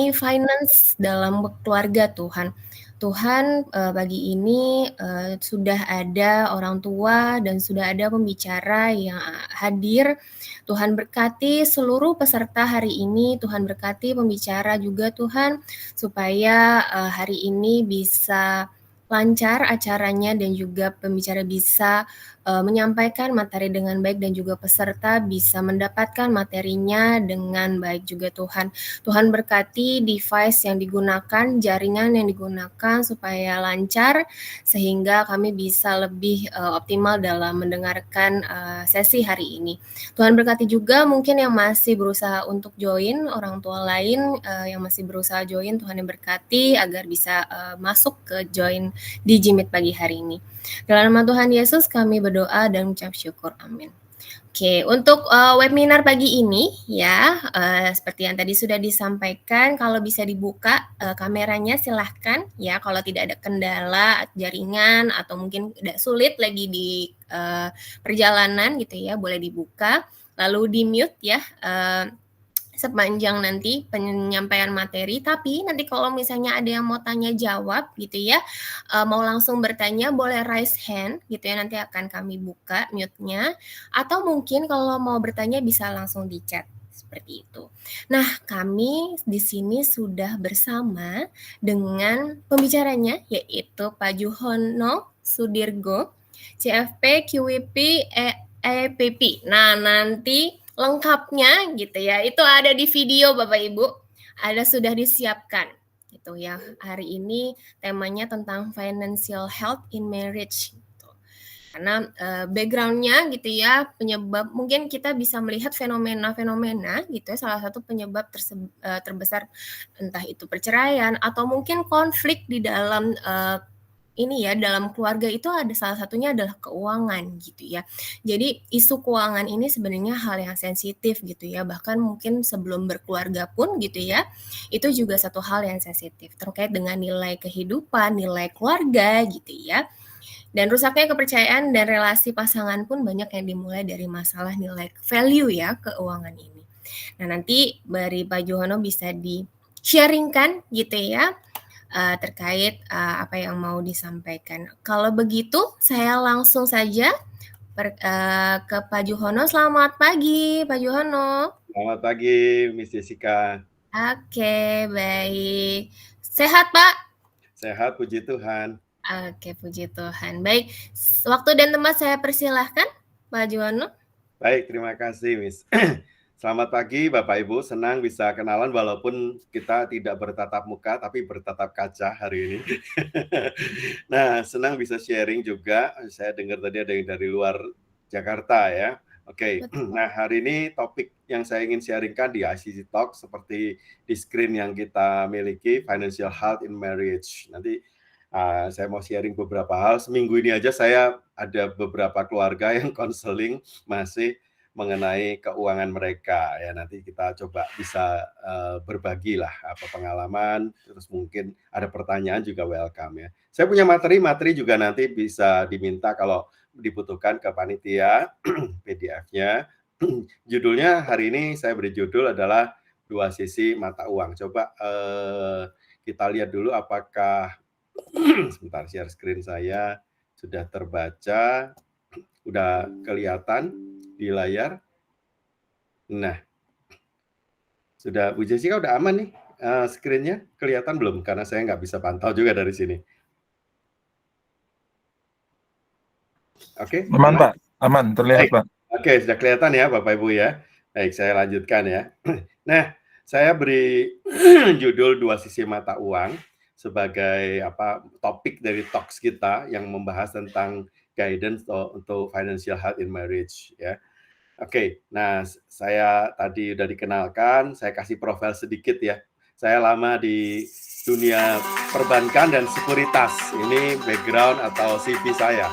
mengenai finance dalam keluarga Tuhan. Tuhan, pagi ini, sudah ada orang tua dan sudah ada pembicara yang hadir. Tuhan berkati seluruh peserta hari ini, Tuhan berkati pembicara juga Tuhan, supaya, hari ini bisa lancar acaranya dan juga pembicara bisa, menyampaikan materi dengan baik dan juga peserta bisa mendapatkan materinya dengan baik juga Tuhan. Tuhan berkati device yang digunakan, jaringan yang digunakan supaya lancar sehingga kami bisa lebih optimal dalam mendengarkan sesi hari ini. Tuhan berkati juga mungkin yang masih berusaha untuk join, orang tua lain yang masih berusaha join, Tuhan yang berkati agar bisa masuk ke join di Jimit pagi hari ini. Dalam nama Tuhan Yesus kami berdoa dan mengucap syukur. Amin. Oke, untuk webinar pagi ini ya, seperti yang tadi sudah disampaikan, kalau bisa dibuka kameranya silahkan ya, kalau tidak ada kendala jaringan atau mungkin tidak sulit lagi di perjalanan gitu ya, boleh dibuka, lalu di mute ya, sepanjang nanti penyampaian materi. Tapi nanti kalau misalnya ada yang mau tanya jawab gitu ya, mau langsung bertanya boleh raise hand gitu ya, nanti akan kami buka mute-nya. Atau mungkin kalau mau bertanya bisa langsung di chat seperti itu. Nah, kami di sini sudah bersama dengan pembicaranya yaitu Pak Juhono Sudirgo, CFP, QWP, EPP. Nah, nanti lengkapnya gitu ya, itu ada di video Bapak Ibu, ada sudah disiapkan gitu ya. Hari ini temanya tentang financial health in marriage gitu. Karena backgroundnya gitu ya, penyebab mungkin kita bisa melihat fenomena-fenomena gitu ya, salah satu penyebab terbesar entah itu perceraian atau mungkin konflik di dalam ini ya, dalam keluarga itu ada salah satunya adalah keuangan gitu ya. Jadi isu keuangan ini sebenarnya hal yang sensitif gitu ya, bahkan mungkin sebelum berkeluarga pun gitu ya, itu juga satu hal yang sensitif terkait dengan nilai kehidupan, nilai keluarga gitu ya. Dan rusaknya kepercayaan dan relasi pasangan pun banyak yang dimulai dari masalah nilai value ya keuangan ini. Nah, nanti dari Pak Johono bisa di-sharingkan gitu ya, terkait apa yang mau disampaikan. Kalau begitu, saya langsung saja ke Pak Juhono. Selamat pagi, Pak Juhono. Selamat pagi, Miss Jessica. Oke, baik. Sehat, Pak? Sehat, puji Tuhan. Oke, puji Tuhan. Baik, waktu dan tempat saya persilahkan, Pak Juhono. Baik, terima kasih, Miss. Selamat pagi, Bapak Ibu. Senang bisa kenalan walaupun kita tidak bertatap muka, tapi bertatap kaca hari ini. Nah, senang bisa sharing juga. Saya dengar tadi ada yang dari luar Jakarta ya. Oke, nah hari ini topik yang saya ingin sharingkan di ICC Talk seperti di screen yang kita miliki, Financial Health in Marriage. Nanti saya mau sharing beberapa hal. Seminggu ini aja saya ada beberapa keluarga yang konseling masih mengenai keuangan mereka ya, nanti kita coba bisa berbagi lah apa pengalaman, terus mungkin ada pertanyaan juga welcome ya. Saya punya materi juga nanti bisa diminta kalau dibutuhkan ke panitia PDF-nya. Judulnya hari ini saya beri judul adalah dua sisi mata uang. Coba kita lihat dulu apakah sebentar, share screen saya sudah terbaca, udah kelihatan di layar. Nah, sudah Bu Jessica udah aman nih screen-nya, kelihatan belum? Karena saya nggak bisa pantau juga dari sini. Oke? Aman Pak, aman, terlihat Pak. Oke, sudah kelihatan ya Bapak Ibu ya. Baik, saya lanjutkan ya. Nah, saya beri judul dua sisi mata uang sebagai topik dari talks kita yang membahas tentang guidance untuk financial health in marriage ya. Oke, nah saya tadi udah dikenalkan, saya kasih profil sedikit ya. Saya lama di dunia perbankan dan sekuritas. Ini background atau CV saya.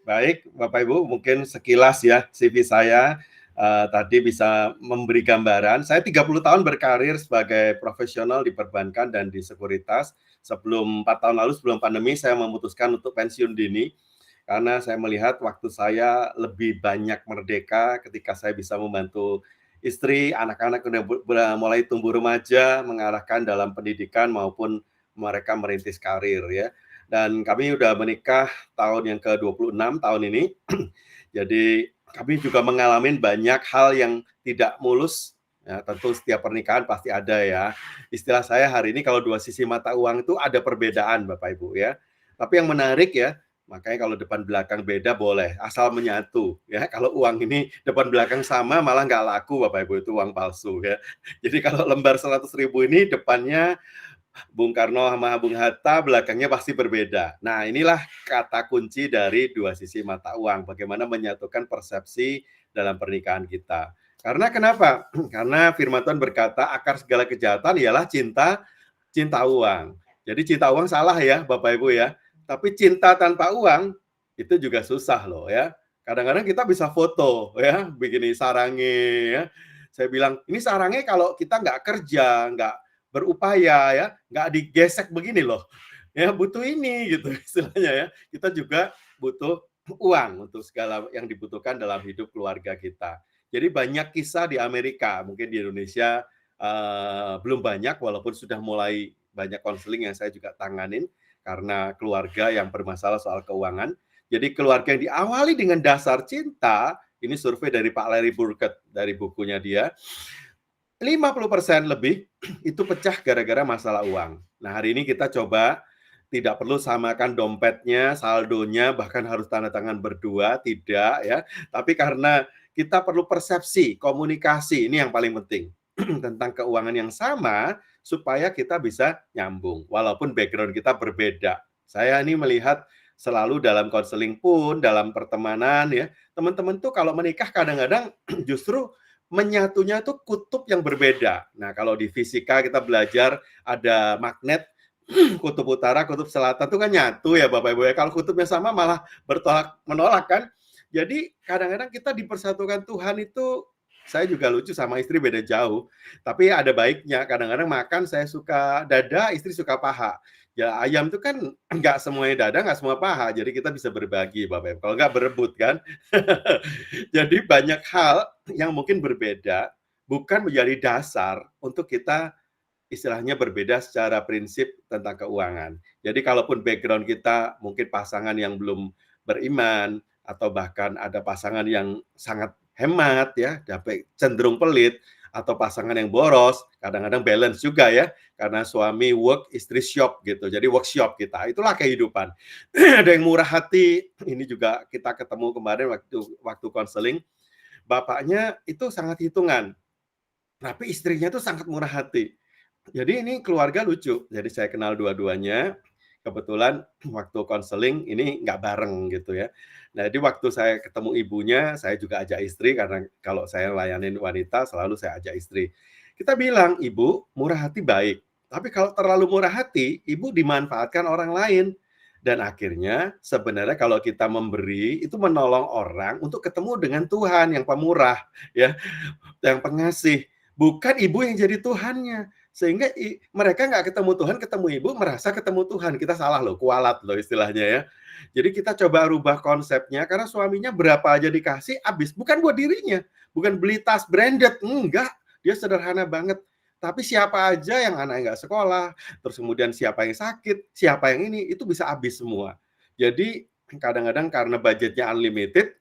Baik, Bapak Ibu, mungkin sekilas ya CV saya tadi bisa memberi gambaran. Saya 30 tahun berkarir sebagai profesional di perbankan dan di sekuritas. Sebelum 4 tahun lalu, sebelum pandemi, saya memutuskan untuk pensiun dini karena saya melihat waktu saya lebih banyak merdeka ketika saya bisa membantu istri, anak-anak udah mulai tumbuh remaja, mengarahkan dalam pendidikan maupun mereka merintis karir ya. Dan kami udah menikah tahun yang ke-26 tahun ini. Jadi kami juga mengalami banyak hal yang tidak mulus. Ya, tentu setiap pernikahan pasti ada ya. Istilah saya hari ini kalau dua sisi mata uang itu ada perbedaan Bapak Ibu ya. Tapi yang menarik ya, makanya kalau depan belakang beda boleh, asal menyatu ya. Kalau uang ini depan belakang sama malah nggak laku Bapak Ibu, itu uang palsu ya. Jadi kalau lembar 100.000 ini depannya Bung Karno sama Bung Hatta, belakangnya pasti berbeda. Nah, inilah kata kunci dari dua sisi mata uang. Bagaimana menyatukan persepsi dalam pernikahan kita. Karena kenapa? Karena firman Tuhan berkata, akar segala kejahatan ialah cinta uang. Jadi cinta uang salah ya, Bapak Ibu ya. Tapi cinta tanpa uang, itu juga susah loh ya. Kadang-kadang kita bisa foto ya, begini sarangnya ya. Saya bilang, ini sarangnya kalau kita nggak kerja, nggak berupaya ya, nggak digesek begini loh. Ya butuh ini gitu istilahnya ya. Kita juga butuh uang untuk segala yang dibutuhkan dalam hidup keluarga kita. Jadi banyak kisah di Amerika, mungkin di Indonesia belum banyak walaupun sudah mulai banyak konseling yang saya juga tanganin karena keluarga yang bermasalah soal keuangan. Jadi keluarga yang diawali dengan dasar cinta, ini survei dari Pak Larry Burkett dari bukunya dia, 50% lebih itu pecah gara-gara masalah uang. Nah, hari ini kita coba tidak perlu samakan dompetnya, saldonya, bahkan harus tanda tangan berdua, tidak ya. Tapi karena kita perlu persepsi, komunikasi, ini yang paling penting. Tentang keuangan yang sama, supaya kita bisa nyambung, walaupun background kita berbeda. Saya ini melihat selalu dalam konseling pun, dalam pertemanan ya, teman-teman tuh kalau menikah kadang-kadang justru menyatunya itu kutub yang berbeda. Nah, kalau di fisika kita belajar ada magnet kutub utara, kutub selatan itu kan nyatu ya Bapak Ibu ya. Kalau kutubnya sama malah bertolak menolak kan. Jadi kadang-kadang kita dipersatukan Tuhan itu, saya juga lucu sama istri beda jauh. Tapi ada baiknya, kadang-kadang makan saya suka dada, istri suka paha. Ya ayam itu kan nggak semuanya dada, nggak semua paha. Jadi kita bisa berbagi Bapak Ibu. Kalau nggak berebut kan. Jadi banyak hal yang mungkin berbeda, bukan menjadi dasar untuk kita istilahnya berbeda secara prinsip tentang keuangan. Jadi kalaupun background kita mungkin pasangan yang belum beriman atau bahkan ada pasangan yang sangat hemat ya, tapi cenderung pelit atau pasangan yang boros, kadang-kadang balance juga ya, karena suami work, istri shop gitu. Jadi workshop kita, itulah kehidupan. Ada yang murah hati, ini juga kita ketemu kemarin waktu konseling, bapaknya itu sangat hitungan, tapi istrinya itu sangat murah hati. Jadi ini keluarga lucu. Jadi saya kenal dua-duanya. Kebetulan waktu konseling ini nggak bareng gitu ya. Nah, jadi waktu saya ketemu ibunya, saya juga ajak istri karena kalau saya layanin wanita selalu saya ajak istri. Kita bilang, "Ibu, murah hati baik, tapi kalau terlalu murah hati, ibu dimanfaatkan orang lain." Dan akhirnya sebenarnya kalau kita memberi itu menolong orang untuk ketemu dengan Tuhan yang pemurah ya, yang pengasih, bukan ibu yang jadi Tuhannya. Sehingga mereka nggak ketemu Tuhan, ketemu ibu, merasa ketemu Tuhan. Kita salah loh, kualat loh istilahnya ya. Jadi kita coba rubah konsepnya, karena suaminya berapa aja dikasih, habis. Bukan buat dirinya, bukan beli tas branded, enggak. Dia sederhana banget. Tapi siapa aja yang anaknya nggak sekolah, terus kemudian siapa yang sakit, siapa yang ini, itu bisa habis semua. Jadi kadang-kadang karena budgetnya unlimited,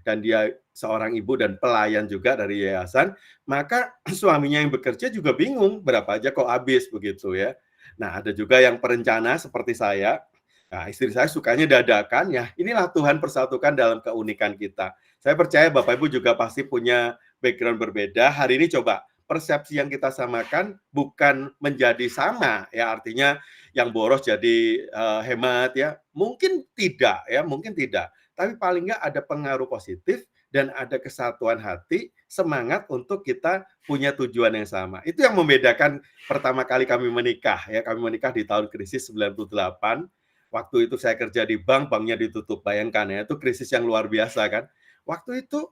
dan dia seorang ibu dan pelayan juga dari yayasan, maka suaminya yang bekerja juga bingung berapa aja kok habis begitu ya. Nah, ada juga yang perencana seperti saya. Nah, istri saya sukanya dadakan ya. Inilah Tuhan persatukan dalam keunikan kita. Saya percaya Bapak Ibu juga pasti punya background berbeda. Hari ini coba persepsi yang kita samakan bukan menjadi sama ya, artinya yang boros jadi hemat ya. Mungkin tidak ya, mungkin tidak. Tapi paling nggak ada pengaruh positif dan ada kesatuan hati, semangat untuk kita punya tujuan yang sama. Itu yang membedakan pertama kali kami menikah ya. Kami menikah di tahun krisis 98. Waktu itu saya kerja di bank, banknya ditutup. Bayangkan ya, itu krisis yang luar biasa kan. Waktu itu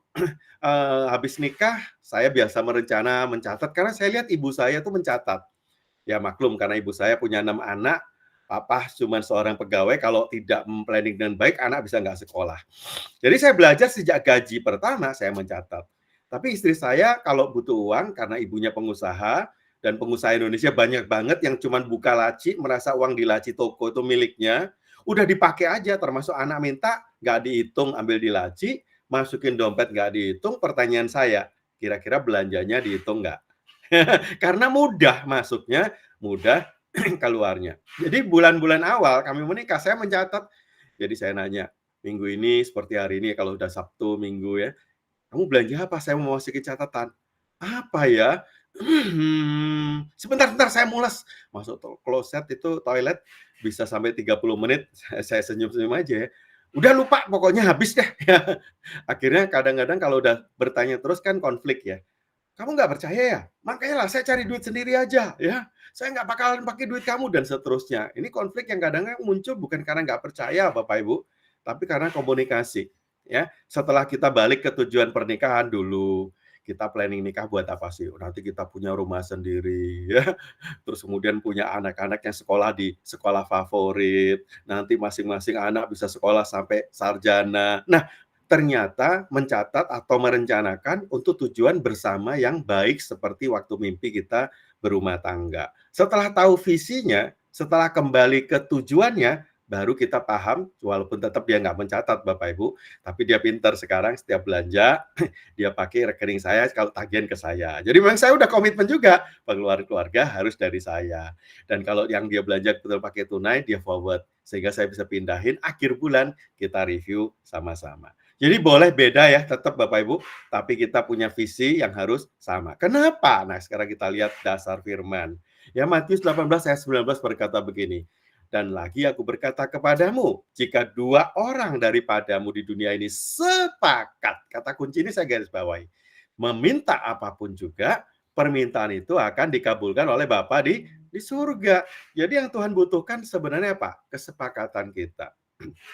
habis nikah, saya biasa merencana, mencatat, karena saya lihat ibu saya tuh mencatat. Ya maklum, karena ibu saya punya 6 anak, papa cuma seorang pegawai, kalau tidak planning dengan baik, anak bisa nggak sekolah. Jadi saya belajar sejak gaji pertama, saya mencatat. Tapi istri saya kalau butuh uang, karena ibunya pengusaha, dan pengusaha Indonesia banyak banget yang cuma buka laci, merasa uang di laci toko itu miliknya, udah dipakai aja, termasuk anak minta, nggak dihitung, ambil di laci, masukin dompet nggak dihitung. Pertanyaan saya, kira-kira belanjanya dihitung nggak? Karena mudah masuknya, mudah keluarnya. Jadi bulan-bulan awal kami menikah, saya mencatat. Jadi saya nanya, minggu ini seperti hari ini, kalau udah Sabtu, Minggu ya, kamu belanja apa? Saya mau masukin catatan. Apa ya? Sebentar, saya mules. Masuk kloset itu toilet bisa sampai 30 menit, saya senyum-senyum aja ya. Udah lupa, pokoknya habis deh. Akhirnya kadang-kadang kalau udah bertanya terus kan konflik ya. Kamu nggak percaya ya? Makanya lah saya cari duit sendiri aja ya. Saya nggak bakalan pakai duit kamu dan seterusnya. Ini konflik yang kadang-kadang muncul bukan karena nggak percaya Bapak Ibu, tapi karena komunikasi ya. Setelah kita balik ke tujuan pernikahan dulu, kita planning nikah buat apa sih? Nanti kita punya rumah sendiri ya. Terus kemudian punya anak-anak yang sekolah di sekolah favorit. Nanti masing-masing anak bisa sekolah sampai sarjana. Nah, ternyata mencatat atau merencanakan untuk tujuan bersama yang baik seperti waktu mimpi kita berumah tangga. Setelah tahu visinya, setelah kembali ke tujuannya, baru kita paham, walaupun tetap dia nggak mencatat Bapak Ibu, tapi dia pintar sekarang setiap belanja, dia pakai rekening saya kalau tagihan ke saya. Jadi memang saya udah komitmen juga, pengeluaran keluarga harus dari saya. Dan kalau yang dia belanja betul pakai tunai, dia forward. Sehingga saya bisa pindahin, akhir bulan kita review sama-sama. Jadi boleh beda ya tetap Bapak Ibu, tapi kita punya visi yang harus sama. Kenapa? Nah, sekarang kita lihat dasar firman. Ya Matius 18 ayat 19 berkata begini, dan lagi aku berkata kepadamu, jika 2 orang daripadamu di dunia ini sepakat, kata kunci ini saya garis bawahi, meminta apapun juga, permintaan itu akan dikabulkan oleh Bapa di surga. Jadi yang Tuhan butuhkan sebenarnya apa? Kesepakatan kita.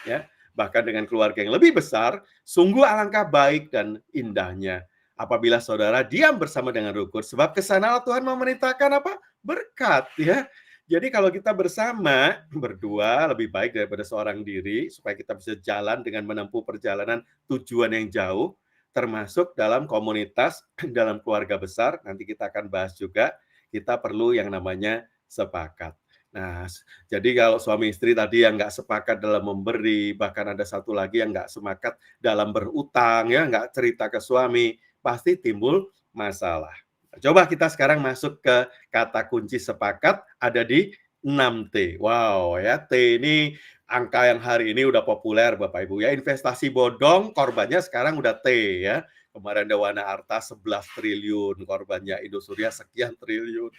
Ya, bahkan dengan keluarga yang lebih besar, sungguh alangkah baik dan indahnya apabila saudara diam bersama dengan rukun, sebab kesana Tuhan memerintahkan apa? Berkat ya. Jadi kalau kita bersama berdua lebih baik daripada seorang diri, supaya kita bisa jalan dengan menempuh perjalanan tujuan yang jauh, termasuk dalam komunitas, dalam keluarga besar. Nanti kita akan bahas juga, kita perlu yang namanya sepakat. Nah, jadi kalau suami istri tadi yang nggak sepakat dalam memberi, bahkan ada satu lagi yang nggak sepakat dalam berutang, ya nggak cerita ke suami, pasti timbul masalah. Coba kita sekarang masuk ke kata kunci sepakat, ada di 6T. Wow, ya T ini angka yang hari ini udah populer Bapak Ibu ya. Investasi bodong korbannya sekarang udah T ya. Kemarin ada Wana Arta 11 triliun, korbannya Indosuria sekian triliun.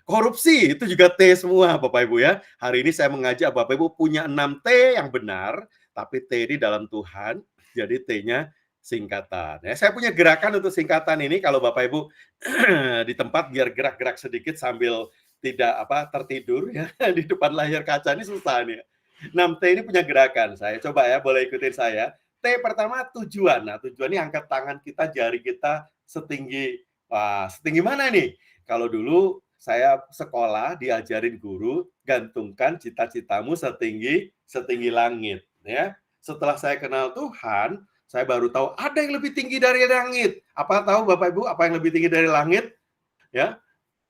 Korupsi itu juga T semua Bapak Ibu ya. Hari ini saya mengajak Bapak Ibu punya 6T yang benar, tapi T ini dalam Tuhan, jadi T-nya singkatan. Ya, saya punya gerakan untuk singkatan ini kalau Bapak Ibu di tempat biar gerak-gerak sedikit sambil tidak tertidur ya di depan layar kaca ini susah nih. 6T ini punya gerakan. Saya coba ya, boleh ikutin saya. T pertama tujuan. Nah, tujuan ini angkat tangan kita, jari kita setinggi setinggi mana nih? Kalau dulu saya sekolah diajarin guru, gantungkan cita-citamu setinggi langit ya. Setelah saya kenal Tuhan, saya baru tahu ada yang lebih tinggi dari langit. Apa tahu Bapak Ibu apa yang lebih tinggi dari langit? Ya,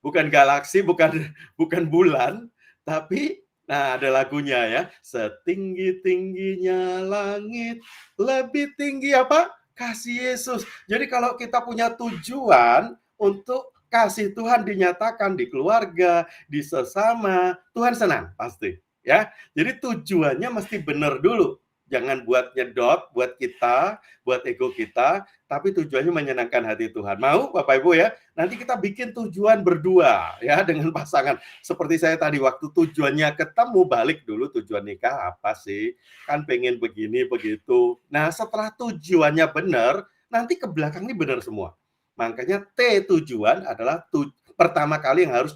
bukan galaksi, bukan bulan, tapi nah ada lagunya ya. Setinggi-tingginya langit, lebih tinggi apa? Kasih Yesus. Jadi kalau kita punya tujuan untuk kasih Tuhan dinyatakan di keluarga, di sesama, Tuhan senang pasti ya. Jadi tujuannya mesti benar dulu. Jangan buat nyedot buat kita, buat ego kita, tapi tujuannya menyenangkan hati Tuhan. Mau Bapak Ibu ya? Nanti kita bikin tujuan berdua ya dengan pasangan. Seperti saya tadi waktu tujuannya ketemu, balik dulu tujuan nikah apa sih? Kan pengen begini begitu. Nah, setelah tujuannya benar, nanti ke belakang ini benar semua. Makanya T tujuan adalah pertama kali yang harus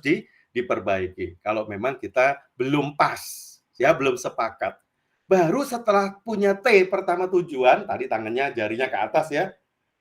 diperbaiki. Kalau memang kita belum pas ya belum sepakat. Baru setelah punya T pertama tujuan, tadi tangannya jarinya ke atas ya.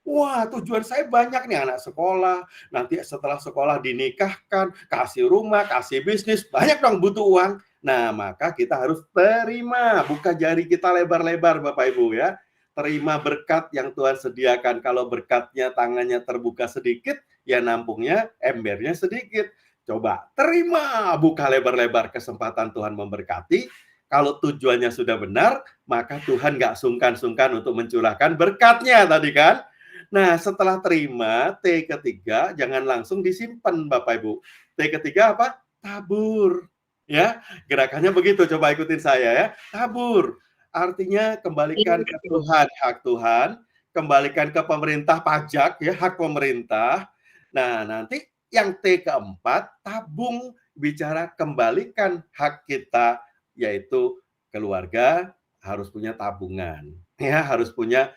Wah, tujuan saya banyak nih, anak sekolah, nanti setelah sekolah dinikahkan, kasih rumah, kasih bisnis, banyak dong butuh uang. Nah, maka kita harus terima, buka jari kita lebar-lebar Bapak Ibu ya. Terima berkat yang Tuhan sediakan. Kalau berkatnya tangannya terbuka sedikit, ya nampungnya embernya sedikit. Coba terima, buka lebar-lebar, kesempatan Tuhan memberkati. Kalau tujuannya sudah benar, maka Tuhan nggak sungkan-sungkan untuk mencurahkan berkatnya tadi kan. Nah, setelah terima, T ketiga jangan langsung disimpan Bapak Ibu. T ketiga apa? Tabur. Ya, gerakannya begitu, coba ikutin saya ya. Tabur. Artinya kembalikan ke Tuhan, hak Tuhan, kembalikan ke pemerintah pajak ya, hak pemerintah. Nah, nanti yang T keempat, tabung, bicara kembalikan hak kita, yaitu keluarga harus punya tabungan. Ya, harus punya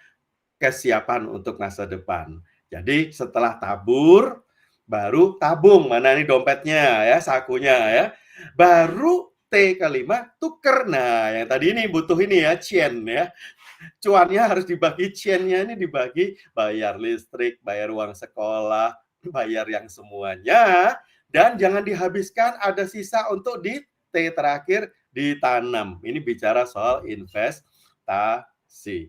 kesiapan untuk masa depan. Jadi setelah tabur, baru tabung. Mana nih dompetnya ya, sakunya ya. Baru T kelima, tuker. Nah, yang tadi ini butuh ini ya, cien ya. Cuannya harus dibagi, ciennya ini dibagi, bayar listrik, bayar uang sekolah, bayar yang semuanya. Dan jangan dihabiskan, ada sisa untuk di T terakhir, ditanam. Ini bicara soal investasi.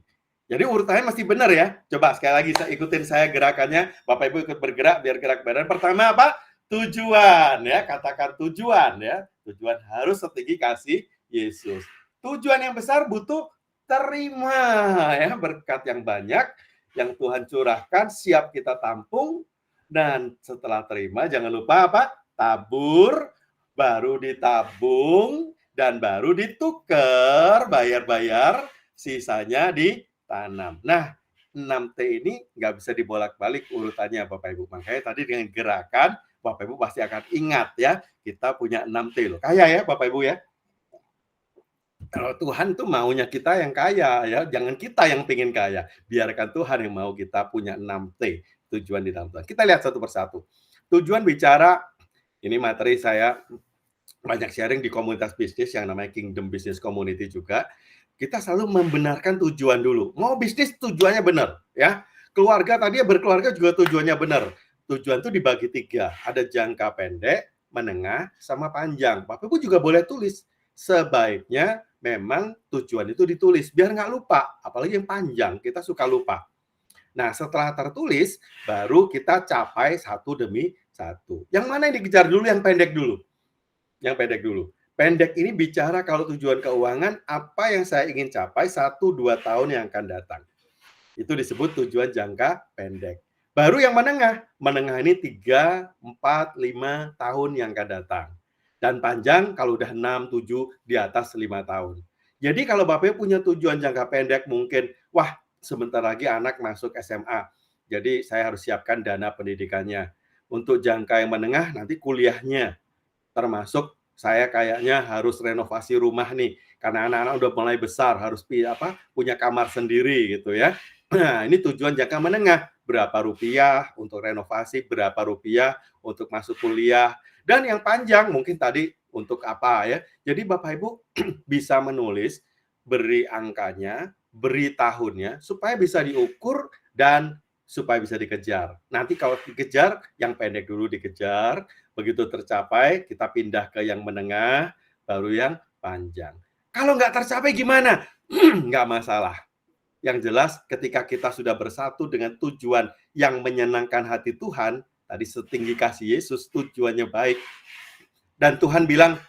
Jadi urutannya masih benar ya. Coba sekali lagi ikutin saya gerakannya. Bapak Ibu ikut bergerak biar gerak badan. Pertama apa? Tujuan ya. Katakan tujuan ya. Tujuan harus setinggi kasih Yesus. Tujuan yang besar butuh terima ya, berkat yang banyak yang Tuhan curahkan, siap kita tampung. Dan setelah terima jangan lupa apa? Tabur, baru ditabung, dan baru ditukar, bayar-bayar, sisanya ditanam. Nah, 6T ini nggak bisa dibolak-balik urutannya Bapak Ibu. Makanya tadi dengan gerakan, Bapak Ibu pasti akan ingat ya, kita punya 6T loh. Kaya ya Bapak Ibu ya. Kalau Tuhan tuh maunya kita yang kaya ya, jangan kita yang pengen kaya. Biarkan Tuhan yang mau kita punya 6T, tujuan di dalam Tuhan. Kita lihat satu persatu. Tujuan bicara, ini materi saya banyak sharing di komunitas bisnis yang namanya Kingdom Business Community juga. Kita selalu membenarkan tujuan dulu. Mau bisnis tujuannya benar ya. Keluarga tadi berkeluarga juga tujuannya benar. Tujuan itu dibagi 3. Ada jangka pendek, menengah, sama panjang. Bapak Ibu juga boleh tulis. Sebaiknya memang tujuan itu ditulis biar nggak lupa, apalagi yang panjang kita suka lupa. Nah, setelah tertulis baru kita capai satu demi satu. Yang mana yang dikejar dulu? Yang pendek dulu. Yang pendek dulu. Pendek ini bicara kalau tujuan keuangan apa yang saya ingin capai 1-2 tahun yang akan datang. Itu disebut tujuan jangka pendek. Baru yang menengah. Menengah ini 3, 4, 5 tahun yang akan datang. Dan panjang kalau udah 6, 7, di atas 5 tahun. Jadi kalau Bapak punya tujuan jangka pendek mungkin, wah sebentar lagi anak masuk SMA. Jadi saya harus siapkan dana pendidikannya. Untuk jangka yang menengah nanti kuliahnya. Termasuk saya kayaknya harus renovasi rumah nih. Karena anak-anak udah mulai besar, harus punya kamar sendiri gitu ya. Nah, ini tujuan jangka menengah. Berapa rupiah untuk renovasi, berapa rupiah untuk masuk kuliah. Dan yang panjang mungkin tadi untuk apa ya. Jadi Bapak Ibu bisa menulis, beri angkanya, beri tahunnya, supaya bisa diukur dan supaya bisa dikejar. Nanti kalau dikejar, yang pendek dulu dikejar, begitu tercapai, kita pindah ke yang menengah, baru yang panjang. Kalau nggak tercapai gimana? Nggak masalah. Yang jelas ketika kita sudah bersatu dengan tujuan yang menyenangkan hati Tuhan, tadi setinggi kasih Yesus, tujuannya baik. Dan Tuhan bilang,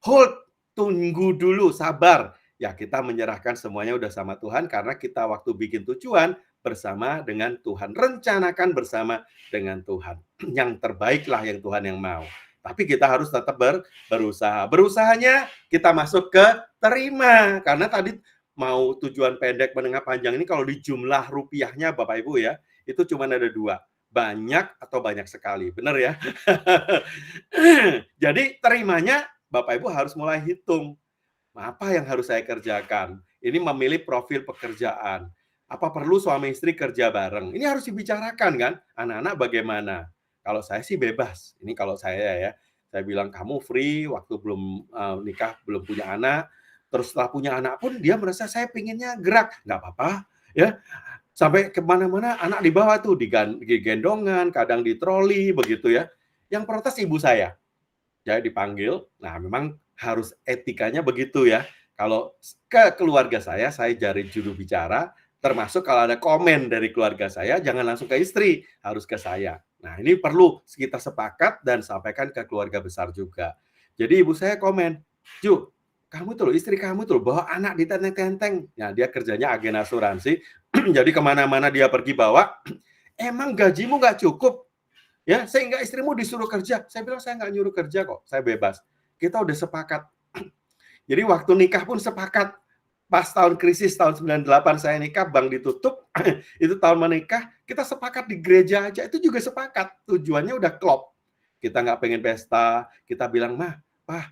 hold, tunggu dulu, sabar. Ya kita menyerahkan semuanya udah sama Tuhan karena kita waktu bikin tujuan bersama dengan Tuhan. Rencanakan bersama dengan Tuhan. Yang terbaiklah yang Tuhan yang mau. Tapi kita harus tetap berusaha. Berusahanya kita masuk ke terima. Karena tadi mau tujuan pendek, menengah, panjang ini kalau di jumlah rupiahnya Bapak Ibu ya, itu cuma ada 2. Banyak atau banyak sekali. Benar ya? Jadi terimanya Bapak Ibu harus mulai hitung. Apa yang harus saya kerjakan? Ini memilih profil pekerjaan. Apa perlu suami istri kerja bareng? Ini harus dibicarakan kan? Anak-anak bagaimana? Kalau saya sih bebas. Ini kalau saya ya. Saya bilang kamu free waktu belum nikah, belum punya anak. Terus setelah punya anak pun dia merasa saya pinginnya gerak, nggak apa-apa, ya. Sampai kemana-mana anak dibawa tuh, digendongan, kadang di troli, begitu ya. Yang protes ibu saya. Saya dipanggil, nah memang harus etikanya begitu ya. Kalau ke keluarga saya jadi juru bicara, termasuk kalau ada komen dari keluarga saya, jangan langsung ke istri, harus ke saya. Nah, ini perlu kita sepakat dan sampaikan ke keluarga besar juga. Jadi ibu saya komen, "Ju, kamu tuh loh, istri kamu tuh loh, bawa anak ditenteng-tenteng." Nah, dia kerjanya agen asuransi, jadi kemana-mana dia pergi bawa, "Emang gajimu nggak cukup? Ya, sehingga istrimu disuruh kerja." Saya bilang, "Saya nggak nyuruh kerja kok, saya bebas." Kita udah sepakat. Jadi waktu nikah pun sepakat. Pas tahun krisis tahun 98 saya nikah, bank ditutup, itu tahun menikah, kita sepakat di gereja aja, itu juga sepakat. Tujuannya udah klop. Kita nggak pengen pesta, kita bilang, "Mah, Pah,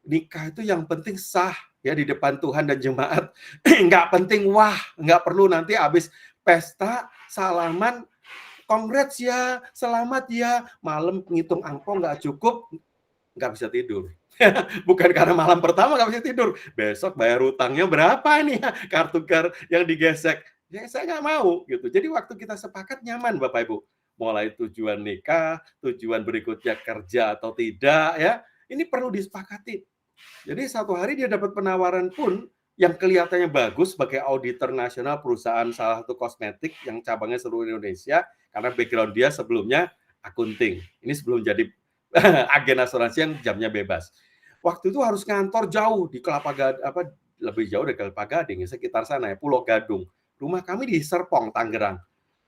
nikah itu yang penting sah ya di depan Tuhan dan jemaat. Nggak penting wah, nggak perlu nanti habis pesta, salaman, congrats ya, selamat ya, malam ngitung angpau nggak cukup, nggak bisa tidur." Bukan karena malam pertama nggak bisa tidur, besok bayar hutangnya berapa nih ya, kartu yang digesek. Ya saya nggak mau gitu. Jadi waktu kita sepakat nyaman Bapak Ibu. Mulai tujuan nikah, tujuan berikutnya kerja atau tidak ya, ini perlu disepakati. Jadi satu hari dia dapat penawaran pun yang kelihatannya bagus sebagai auditor nasional perusahaan salah satu kosmetik yang cabangnya seluruh Indonesia, karena background dia sebelumnya akunting. Ini sebelum jadi agen asuransi yang jamnya bebas. Waktu itu harus ngantor jauh di Kelapa Gading, lebih jauh dari Kelapa Gading, sekitar sana ya, Pulau Gadung. Rumah kami di Serpong, Tangerang.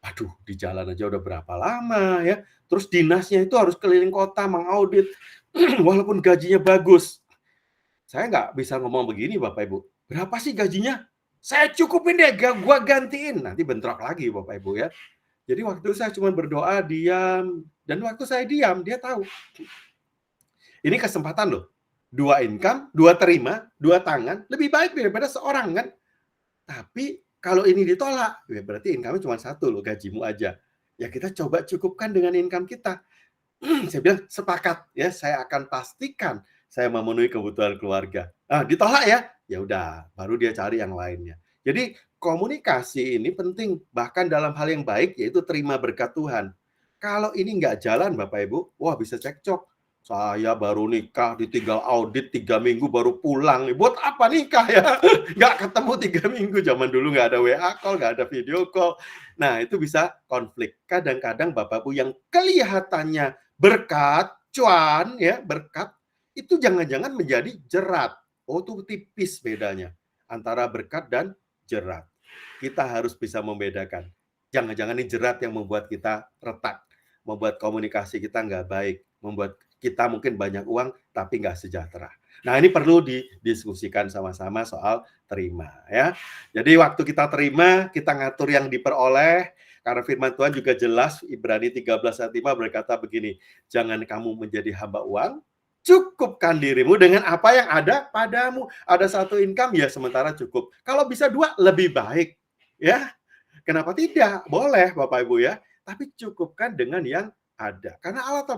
Aduh, di jalan aja udah berapa lama ya. Terus dinasnya itu harus keliling kota mengaudit, walaupun gajinya bagus. Saya nggak bisa ngomong begini Bapak Ibu, "Berapa sih gajinya? Saya cukupin deh, gua gantiin." Nanti bentrok lagi Bapak Ibu ya. Jadi waktu itu saya cuma berdoa, diam, dan waktu saya diam, dia tahu. Ini kesempatan loh. 2 income, 2 terima, 2 tangan, lebih baik daripada seorang kan. Tapi kalau ini ditolak, ya berarti income-nya cuma 1 loh, gajimu aja. Ya kita coba cukupkan dengan income kita. Saya bilang, "Sepakat ya, saya akan pastikan saya memenuhi kebutuhan keluarga." Ah, ditolak ya? Ya udah, baru dia cari yang lainnya. Jadi komunikasi ini penting, bahkan dalam hal yang baik, yaitu terima berkat Tuhan. Kalau ini nggak jalan Bapak Ibu, wah bisa cekcok. "Saya baru nikah, ditinggal audit 3 minggu baru pulang. Buat apa nikah ya? Nggak ketemu 3 minggu." Zaman dulu nggak ada WA call, nggak ada video call. Nah, itu bisa konflik. Kadang-kadang Bapak Ibu yang kelihatannya berkat, cuan, ya, berkat, itu jangan-jangan menjadi jerat. Oh, itu tipis bedanya antara berkat dan jerat. Kita harus bisa membedakan. Jangan-jangan ini jerat yang membuat kita retak, membuat komunikasi kita nggak baik, membuat kita mungkin banyak uang tapi nggak sejahtera. Nah, ini perlu didiskusikan sama-sama soal terima ya. Jadi waktu kita terima, kita ngatur yang diperoleh, karena firman Tuhan juga jelas, Ibrani 13 ayat 5 berkata begini, "Jangan kamu menjadi hamba uang, cukupkan dirimu dengan apa yang ada padamu." Ada 1 income ya sementara cukup. Kalau bisa 2 lebih baik. Ya, kenapa tidak? Boleh Bapak Ibu ya. Tapi cukupkan dengan yang ada. Karena Allah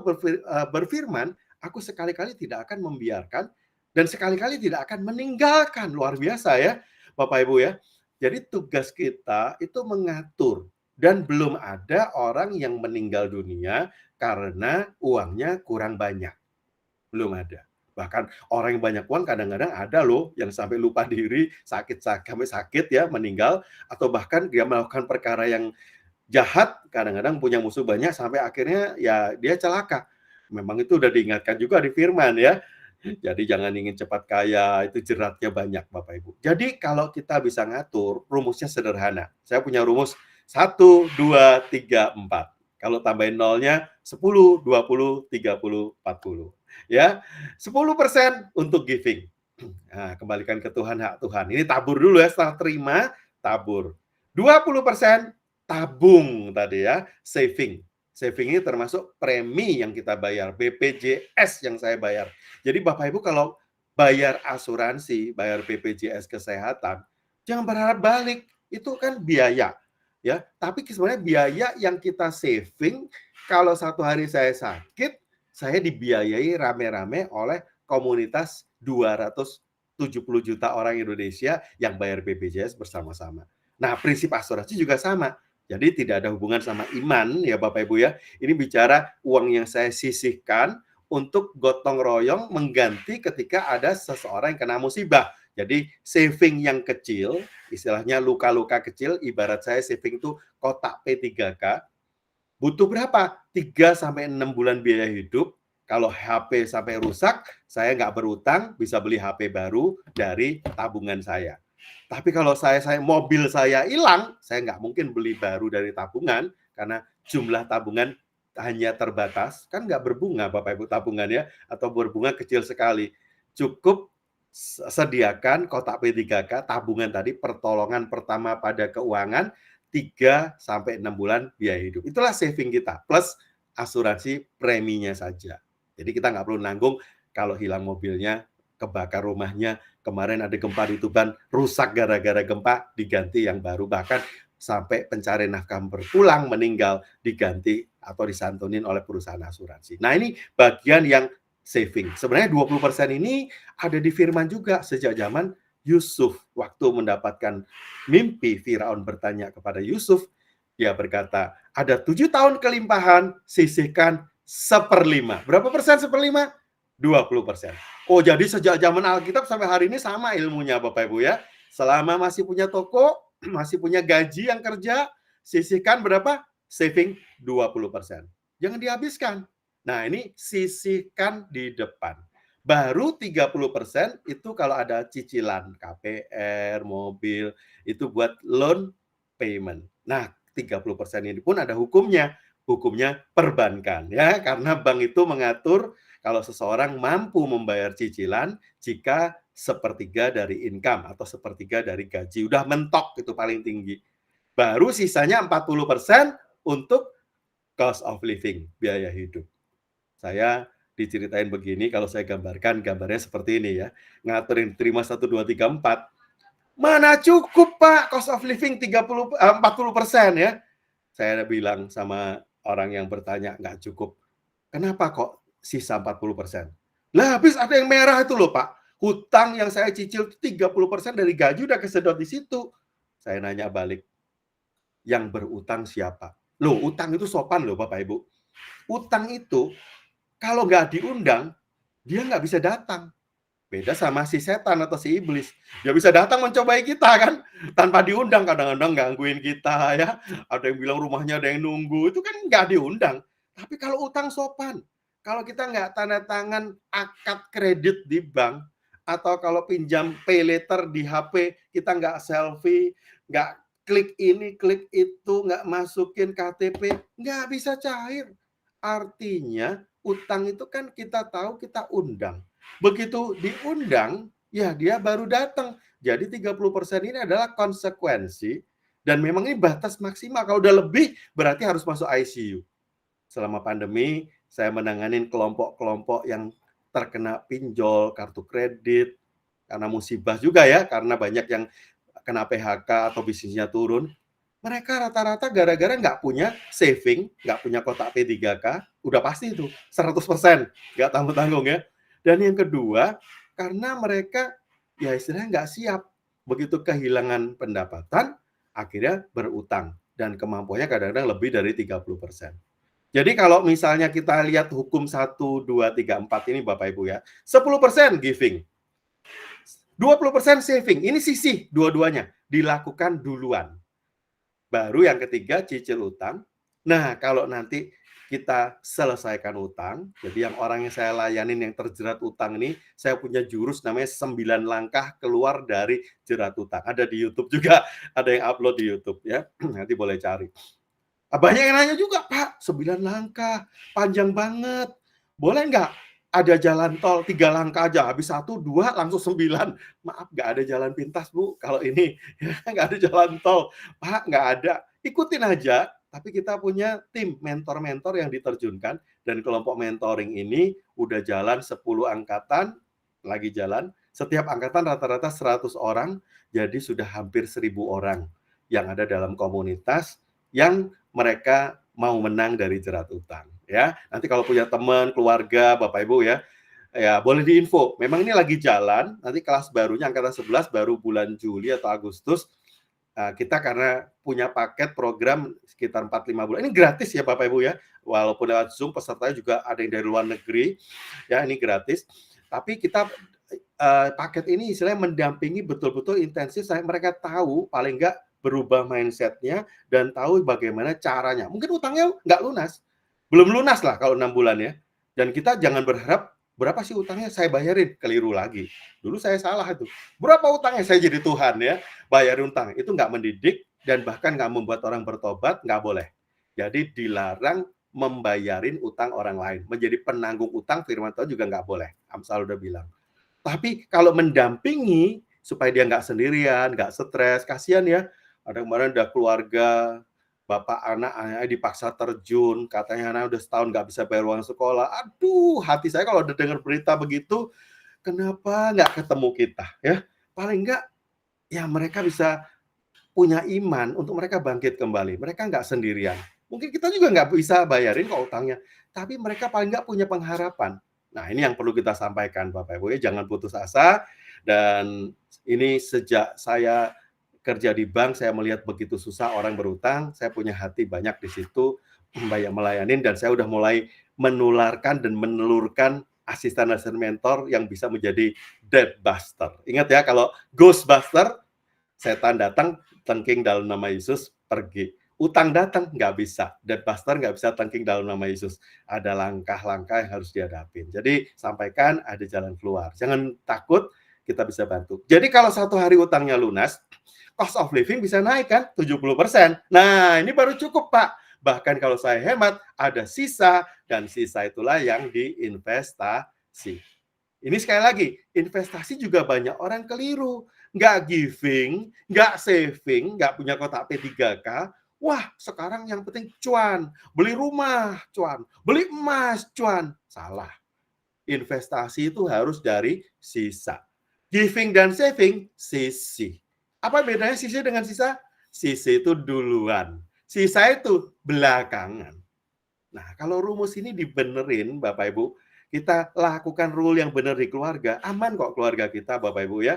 berfirman, "Aku sekali-kali tidak akan membiarkan dan sekali-kali tidak akan meninggalkan." Luar biasa ya Bapak Ibu ya. Jadi tugas kita itu mengatur. Dan belum ada orang yang meninggal dunia karena uangnya kurang banyak. Belum ada. Bahkan orang yang banyak uang kadang-kadang ada loh yang sampai lupa diri, sampai sakit ya, meninggal, atau bahkan dia melakukan perkara yang jahat, kadang-kadang punya musuh banyak sampai akhirnya ya dia celaka. Memang itu udah diingatkan juga di firman ya. Jadi jangan ingin cepat kaya, itu jeratnya banyak Bapak Ibu. Jadi kalau kita bisa ngatur, rumusnya sederhana. Saya punya rumus 1, 2, 3, 4. Kalau tambahin nolnya 10, 20, 30, 40. Ya, 10% untuk giving. Nah, kembalikan ke Tuhan, hak Tuhan. Ini tabur dulu ya, setelah terima, tabur. 20% tabung tadi ya, saving. Saving ini termasuk premi yang kita bayar, BPJS yang saya bayar. Jadi Bapak Ibu kalau bayar asuransi, bayar BPJS kesehatan, jangan berharap balik. Itu kan biaya. Ya, tapi sebenarnya biaya yang kita saving, kalau 1 hari saya sakit, saya dibiayai rame-rame oleh komunitas 200 70 juta orang Indonesia yang bayar BPJS bersama-sama. Nah, prinsip asuransi juga sama. Jadi tidak ada hubungan sama iman ya Bapak Ibu ya. Ini bicara uang yang saya sisihkan untuk gotong royong mengganti ketika ada seseorang yang kena musibah. Jadi saving yang kecil, istilahnya luka-luka kecil, ibarat saya saving itu kotak P3K, butuh berapa? 3 sampai 6 bulan biaya hidup. Kalau HP sampai rusak, saya nggak berutang, bisa beli HP baru dari tabungan saya. Tapi kalau mobil saya hilang, saya nggak mungkin beli baru dari tabungan, karena jumlah tabungan hanya terbatas. Kan nggak berbunga Bapak Ibu tabungan ya, atau berbunga kecil sekali. Cukup sediakan kotak P3K, tabungan tadi, pertolongan pertama pada keuangan, 3 sampai 6 bulan biaya hidup. Itulah saving kita, plus asuransi preminya saja. Jadi kita nggak perlu nanggung kalau hilang mobilnya, kebakar rumahnya, kemarin ada gempa di Tuban, rusak gara-gara gempa, diganti yang baru. Bahkan sampai pencari nafkah berpulang, meninggal, diganti atau disantunin oleh perusahaan asuransi. Nah, ini bagian yang saving. Sebenarnya 20% ini ada di Firman juga sejak zaman Yusuf. Waktu mendapatkan mimpi, Firaun bertanya kepada Yusuf, dia berkata, ada 7 tahun kelimpahan, sisihkan 1/5. Berapa persen 1/5? 20%. Oh, jadi sejak zaman Alkitab sampai hari ini sama ilmunya Bapak Ibu ya. Selama masih punya toko, masih punya gaji yang kerja, sisihkan berapa? Saving 20%. Jangan dihabiskan. Nah, ini sisihkan di depan. Baru 30% itu kalau ada cicilan KPR, mobil, itu buat loan payment. Nah, 30% ini pun ada hukumnya. Hukumnya perbankan ya, karena bank itu mengatur kalau seseorang mampu membayar cicilan jika sepertiga dari income atau sepertiga dari gaji. Udah mentok itu paling tinggi. Baru sisanya 40% untuk cost of living, biaya hidup. Saya diceritain begini, kalau saya gambarkan, gambarnya seperti ini ya. Ngaturin terima 1, 2, 3, 4. Mana cukup Pak, cost of living 40% ya. Saya bilang sama orang yang bertanya, nggak cukup. Kenapa kok sisa 40%? Lah habis ada yang merah itu loh Pak. Hutang yang saya cicil 30% dari gaji udah kesedot di situ. Saya nanya balik, yang berutang siapa? Loh, utang itu sopan loh Bapak Ibu. Utang itu kalau nggak diundang, dia nggak bisa datang. Beda sama si setan atau si iblis. Dia bisa datang mencobai kita kan, tanpa diundang, kadang-kadang gangguin kita ya. Ada yang bilang rumahnya ada yang nunggu, itu kan nggak diundang. Tapi kalau utang sopan, kalau kita nggak tanda tangan akad kredit di bank, atau kalau pinjam pay later di HP, kita nggak selfie, nggak klik ini, klik itu, nggak masukin KTP, nggak bisa cair. Artinya utang itu kan kita tahu kita undang. Begitu diundang, ya dia baru datang. Jadi 30% ini adalah konsekuensi dan memang ini batas maksimal. Kalau udah lebih berarti harus masuk ICU. Selama pandemi, saya menanganin kelompok-kelompok yang terkena pinjol, kartu kredit, karena musibah juga ya, karena banyak yang kena PHK atau bisnisnya turun. Mereka rata-rata gara-gara nggak punya saving, nggak punya kotak P3K, udah pasti itu 100%, nggak tanggung-tanggung ya. Dan yang kedua, karena mereka ya istilahnya nggak siap. Begitu kehilangan pendapatan, akhirnya berutang. Dan kemampuannya kadang-kadang lebih dari 30%. Jadi kalau misalnya kita lihat hukum 1, 2, 3, 4 ini Bapak Ibu ya, 10% giving, 20% saving, ini sisih dua-duanya, dilakukan duluan. Baru yang ketiga cicil utang. Nah, kalau nanti kita selesaikan utang, jadi yang orang yang saya layanin yang terjerat utang ini, saya punya jurus namanya 9 langkah keluar dari jerat utang. Ada di YouTube juga, ada yang upload di YouTube ya. Nanti boleh cari. Banyak yang nanya juga, Pak, 9 langkah, panjang banget. Boleh nggak ada jalan tol 3 langkah aja, habis 1, 2, langsung 9. Maaf, nggak ada jalan pintas, Bu, kalau ini. Nggak ada jalan tol. Pak, nggak ada. Ikutin aja, tapi kita punya tim mentor-mentor yang diterjunkan, dan kelompok mentoring ini udah jalan 10 angkatan, lagi jalan. Setiap angkatan rata-rata 100 orang, jadi sudah hampir 1.000 orang yang ada dalam komunitas yang mereka mau menang dari jerat utang. Ya, nanti kalau punya teman, keluarga, Bapak Ibu ya, ya boleh diinfo. Memang ini lagi jalan, nanti kelas barunya angkatan 11 baru bulan Juli atau Agustus. Kita karena punya paket program sekitar 4-5 bulan. Ini gratis ya Bapak Ibu ya. Walaupun lewat Zoom, pesertanya juga ada yang dari luar negeri. Ya, ini gratis. Tapi kita paket ini istilahnya mendampingi betul-betul intensif sampai mereka tahu paling nggak berubah mindset-nya dan tahu bagaimana caranya. Mungkin utangnya nggak lunas. Belum lunas lah kalau 6 bulan ya. Dan kita jangan berharap berapa sih utangnya saya bayarin, keliru lagi. Dulu saya salah itu. Berapa utangnya saya jadi Tuhan ya, bayarin utang. Itu nggak mendidik dan bahkan nggak membuat orang bertobat, nggak boleh. Jadi dilarang membayarin utang orang lain. Menjadi penanggung utang, firman Tuhan juga nggak boleh. Amsal udah bilang. Tapi kalau mendampingi supaya dia nggak sendirian, nggak stres, kasihan ya. Ada kemarin ada keluarga, bapak anaknya dipaksa terjun, katanya anak udah setahun nggak bisa bayar uang sekolah. Aduh, hati saya kalau udah dengar berita begitu, kenapa nggak ketemu kita ya? Paling nggak ya mereka bisa punya iman untuk mereka bangkit kembali. Mereka nggak sendirian. Mungkin kita juga nggak bisa bayarin kok utangnya, tapi mereka paling nggak punya pengharapan. Nah, ini yang perlu kita sampaikan Bapak Ibu ya, jangan putus asa. Dan ini sejak saya kerja di bank, saya melihat begitu susah orang berutang, saya punya hati banyak di situ, melayanin, dan saya udah mulai menularkan dan menelurkan asisten-asisten mentor yang bisa menjadi debt buster. Ingat ya, kalau ghostbuster, setan datang, tengking dalam nama Yesus, pergi. Utang datang, nggak bisa. Debt buster nggak bisa tengking dalam nama Yesus. Ada langkah-langkah yang harus dihadapin. Jadi, sampaikan ada jalan keluar. Jangan takut, kita bisa bantu. Jadi, kalau satu hari utangnya lunas, cost of living bisa naik kan 70%. Nah, ini baru cukup, Pak. Bahkan kalau saya hemat, ada sisa, dan sisa itulah yang diinvestasi. Ini sekali lagi, investasi juga banyak orang keliru. Nggak giving, nggak saving, nggak punya kotak P3K. Wah, sekarang yang penting cuan. Beli rumah, cuan. Beli emas, cuan. Salah. Investasi itu harus dari sisa. Giving dan saving, sisi. Apa bedanya sisi dengan sisa? Sisi itu duluan. Sisa itu belakangan. Nah, kalau rumus ini dibenerin, Bapak Ibu, kita lakukan rule yang benar di keluarga, aman kok keluarga kita, Bapak Ibu ya.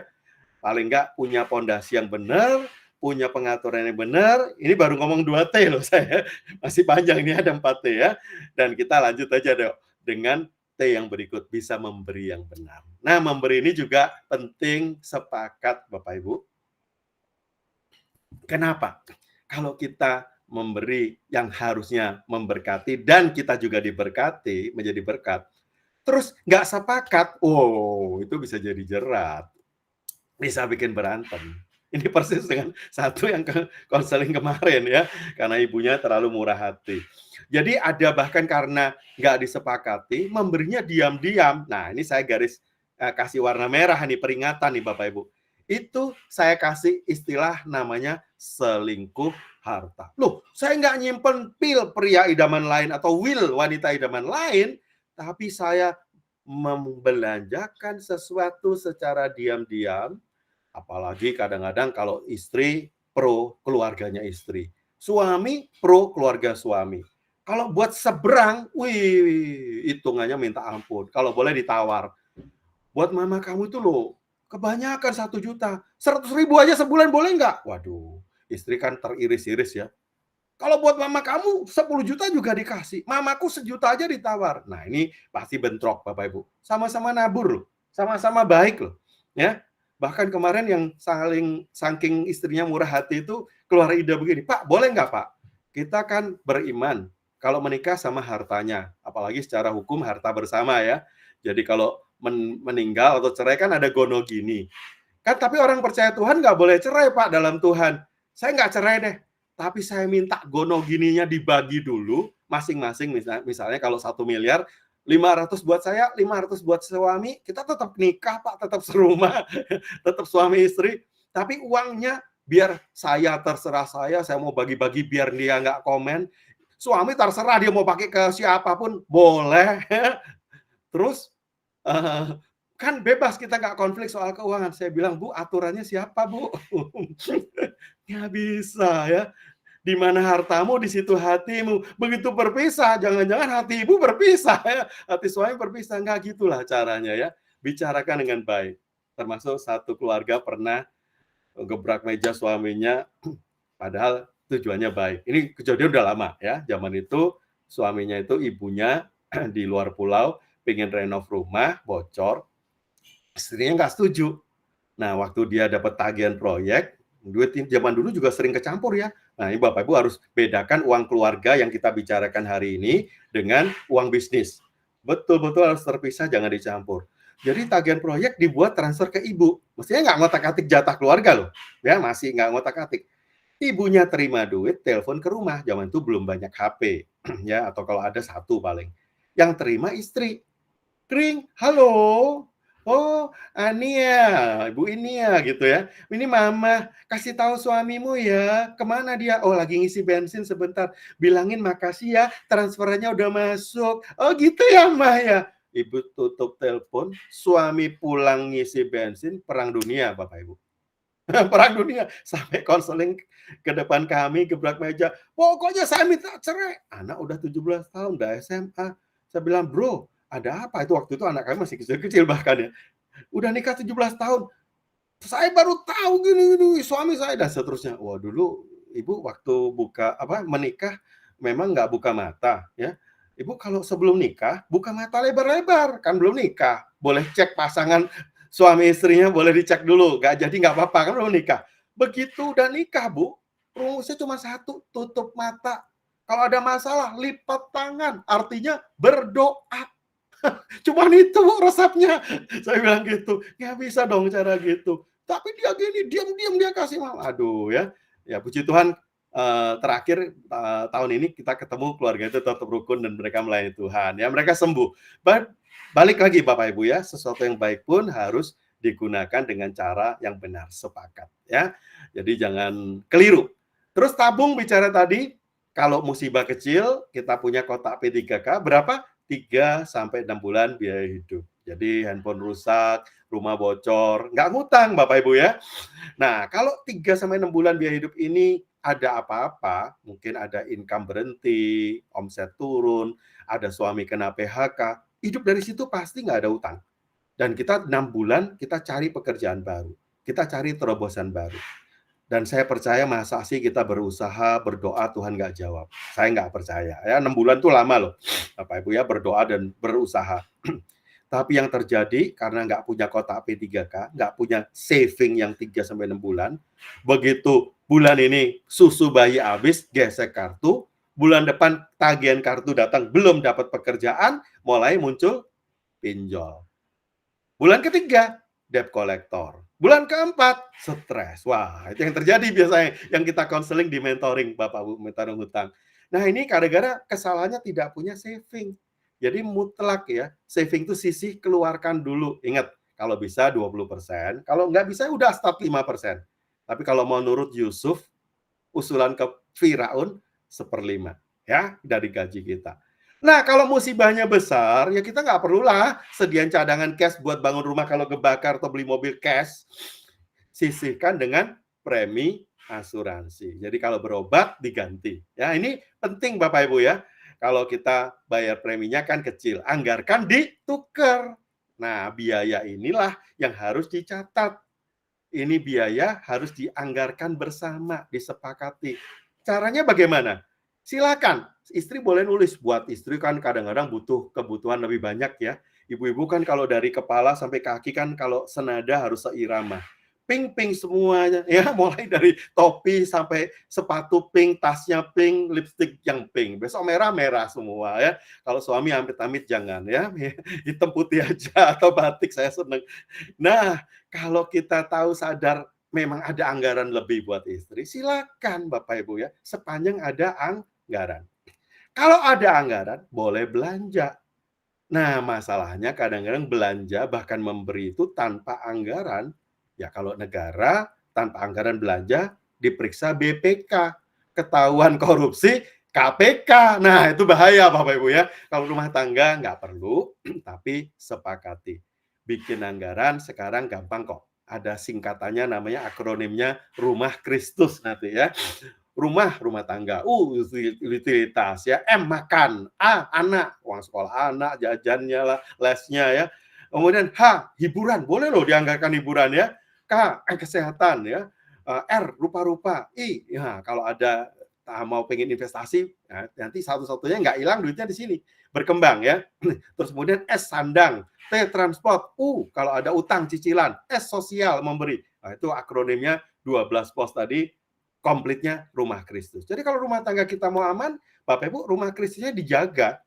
Paling nggak punya pondasi yang benar, punya pengaturan yang benar. Ini baru ngomong 2T loh saya. Masih panjang, ini ada 4T ya. Dan kita lanjut aja dong dengan T yang berikut, bisa memberi yang benar. Nah, memberi ini juga penting, sepakat Bapak Ibu. Kenapa? Kalau kita memberi yang harusnya memberkati dan kita juga diberkati, menjadi berkat, terus nggak sepakat, itu bisa jadi jerat. Bisa bikin berantem. Ini persis dengan satu yang konseling kemarin ya, karena ibunya terlalu murah hati. Jadi ada bahkan karena nggak disepakati, memberinya diam-diam. Nah, ini saya garis kasih warna merah nih, peringatan nih Bapak Ibu. Itu saya kasih istilah namanya selingkuh harta. Loh, saya nggak nyimpen pil pria idaman lain atau will wanita idaman lain, tapi saya membelanjakan sesuatu secara diam-diam, apalagi kadang-kadang kalau istri pro keluarganya istri, suami pro keluarga suami. Kalau buat seberang, hitungannya minta ampun. Kalau boleh ditawar, buat mama kamu itu loh, kebanyakan 1 juta, 100.000 aja sebulan boleh nggak? Waduh, istri kan teriris-iris ya. Kalau buat mama kamu 10 juta juga dikasih. Mamaku 1 juta aja ditawar. Nah, ini pasti bentrok Bapak Ibu. Sama-sama nabur loh. Sama-sama baik loh. Ya. Bahkan kemarin yang saking istrinya murah hati itu keluar ide begini, Pak, boleh nggak Pak? Kita kan beriman. Kalau menikah sama hartanya. Apalagi secara hukum harta bersama ya. Jadi kalau meninggal atau cerai kan ada gono gini. Kan tapi orang percaya Tuhan nggak boleh cerai Pak dalam Tuhan. Saya nggak cerai deh. Tapi saya minta gono gininya dibagi dulu, masing-masing misalnya kalau 1 miliar, 500 buat saya, 500 buat suami, kita tetap nikah Pak, tetap serumah, tetap suami istri, tapi uangnya biar terserah saya mau bagi-bagi biar dia nggak komen, suami terserah dia mau pakai ke siapapun, boleh. Terus, kan bebas kita nggak konflik soal keuangan. Saya bilang, Bu, aturannya siapa Bu? Nggak bisa ya. Di mana hartamu, di situ hatimu. Begitu berpisah, jangan-jangan hati ibu berpisah ya, hati suami berpisah. Enggak gitulah caranya ya. Bicarakan dengan baik. Termasuk satu keluarga pernah gebrak meja suaminya, padahal tujuannya baik. Ini kejadian udah lama ya. Zaman itu suaminya itu ibunya di luar pulau, pengen renov rumah, bocor, istrinya nggak setuju. Nah, waktu dia dapat tagihan proyek, duit zaman dulu juga sering kecampur ya. Nah, ini Bapak Ibu harus bedakan uang keluarga yang kita bicarakan hari ini dengan uang bisnis. Betul-betul harus terpisah, jangan dicampur. Jadi tagihan proyek dibuat transfer ke ibu. Mestinya nggak ngotak-atik jatah keluarga loh. Ya, masih nggak ngotak-atik. Ibunya terima duit, telepon ke rumah. Zaman itu belum banyak HP. Ya, atau kalau ada satu paling. Yang terima istri. Kring, halo. Oh, Ania, Ibu ini ya gitu ya. Ini mama, kasih tahu suamimu ya. Kemana dia? Oh, lagi ngisi bensin sebentar. Bilangin makasih ya, transferannya udah masuk. Oh gitu ya, Ma ya. Ibu tutup telepon, suami pulang ngisi bensin, perang dunia Bapak Ibu. Perang dunia, sampai konseling ke depan kami, gebrak meja. Pokoknya saya minta cerai. Anak udah 17 tahun, udah SMA. Saya bilang, bro, ada apa? Itu waktu itu anak kami masih kecil-kecil bahkan ya. Udah nikah 17 tahun. Saya baru tahu gini, suami saya dan seterusnya. Wah, dulu ibu waktu menikah memang nggak buka mata ya. Ibu kalau sebelum nikah buka mata lebar-lebar, kan belum nikah. Boleh cek pasangan suami istrinya, boleh dicek dulu. Nggak apa-apa, kan belum nikah. Begitu udah nikah, Bu, rumusnya cuma satu, tutup mata. Kalau ada masalah, lipat tangan. Artinya berdoa. Cuman itu resepnya. Saya bilang gitu, nggak bisa dong cara gitu. Tapi dia gini, diam-diam dia kasih maaf. Aduh ya. Ya puji Tuhan, terakhir tahun ini kita ketemu keluarga itu tetap rukun dan mereka melayani Tuhan. Ya mereka sembuh. Balik lagi Bapak Ibu ya, sesuatu yang baik pun harus digunakan dengan cara yang benar, sepakat ya. Jadi jangan keliru. Terus tabung bicara tadi, kalau musibah kecil kita punya kotak P3K berapa? 3 sampai 6 bulan biaya hidup. Jadi handphone rusak, rumah bocor, nggak ngutang Bapak Ibu ya. Nah, kalau 3 sampai 6 bulan biaya hidup ini ada apa-apa, mungkin ada income berhenti, omset turun, ada suami kena PHK, hidup dari situ pasti nggak ada utang. Dan kita 6 bulan kita cari pekerjaan baru, kita cari terobosan baru. Dan saya percaya masa sih kita berusaha, berdoa, Tuhan nggak jawab. Saya nggak percaya. Ya, 6 bulan itu lama loh, Bapak Ibu ya, berdoa dan berusaha. Tapi yang terjadi karena nggak punya kotak P3K, nggak punya saving yang 3-6 bulan, begitu bulan ini susu bayi habis, gesek kartu, bulan depan tagihan kartu datang, belum dapat pekerjaan, mulai muncul pinjol. Bulan ketiga, debt collector. Bulan keempat, stres. Wah, itu yang terjadi biasanya yang kita konseling di mentoring, Bapak Bu, mentoring hutang. Nah, ini gara-gara kesalahannya tidak punya saving. Jadi mutlak ya, saving itu sisih keluarkan dulu. Ingat, kalau bisa 20%, kalau nggak bisa udah start 5%. Tapi kalau mau nurut Yusuf, usulan ke Firaun, 1/5 ya dari gaji kita. Nah, kalau musibahnya besar, ya kita nggak perlulah sediain cadangan cash buat bangun rumah kalau kebakar atau beli mobil cash. Sisihkan dengan premi asuransi. Jadi kalau berobat diganti. Ya, ini penting Bapak Ibu ya. Kalau kita bayar preminya kan kecil, anggarkan ditukar. Nah, biaya inilah yang harus dicatat. Ini biaya harus dianggarkan bersama, disepakati. Caranya bagaimana? Silakan, istri boleh nulis. Buat istri kan kadang-kadang butuh kebutuhan lebih banyak ya. Ibu-ibu kan kalau dari kepala sampai kaki kan kalau senada harus seirama. Pink-pink semuanya ya, mulai dari topi sampai sepatu pink, tasnya pink, lipstick yang pink. Besok merah-merah semua ya. Kalau suami amit-amit jangan ya, hitam putih aja atau batik saya seneng. Nah, kalau kita tahu sadar memang ada anggaran lebih buat istri, silakan Bapak Ibu ya, sepanjang ada anggaran. Kalau ada anggaran, boleh belanja. Nah, masalahnya kadang-kadang belanja bahkan memberi itu tanpa anggaran. Ya kalau negara tanpa anggaran belanja diperiksa BPK, ketahuan korupsi KPK. Nah, itu bahaya Bapak Ibu ya. Kalau rumah tangga nggak perlu, tapi sepakati. Bikin anggaran sekarang gampang kok. Ada singkatannya namanya akronimnya Rumah Kristus nanti ya. rumah tangga, utilitas ya, M makan, A anak, uang sekolah anak, jajannya lah, lesnya ya. Kemudian H hiburan, boleh loh dianggarkan hiburan ya. K kesehatan ya. R rupa-rupa, I ya kalau ada mau pengen investasi, nah, nanti satu-satunya nggak hilang duitnya di sini, berkembang ya. Terus kemudian S sandang, T transport, U kalau ada utang cicilan, S sosial memberi. Nah, itu akronimnya 12 pos tadi, komplitnya rumah Kristus. Jadi kalau rumah tangga kita mau aman, Bapak Ibu, rumah Kristusnya dijaga.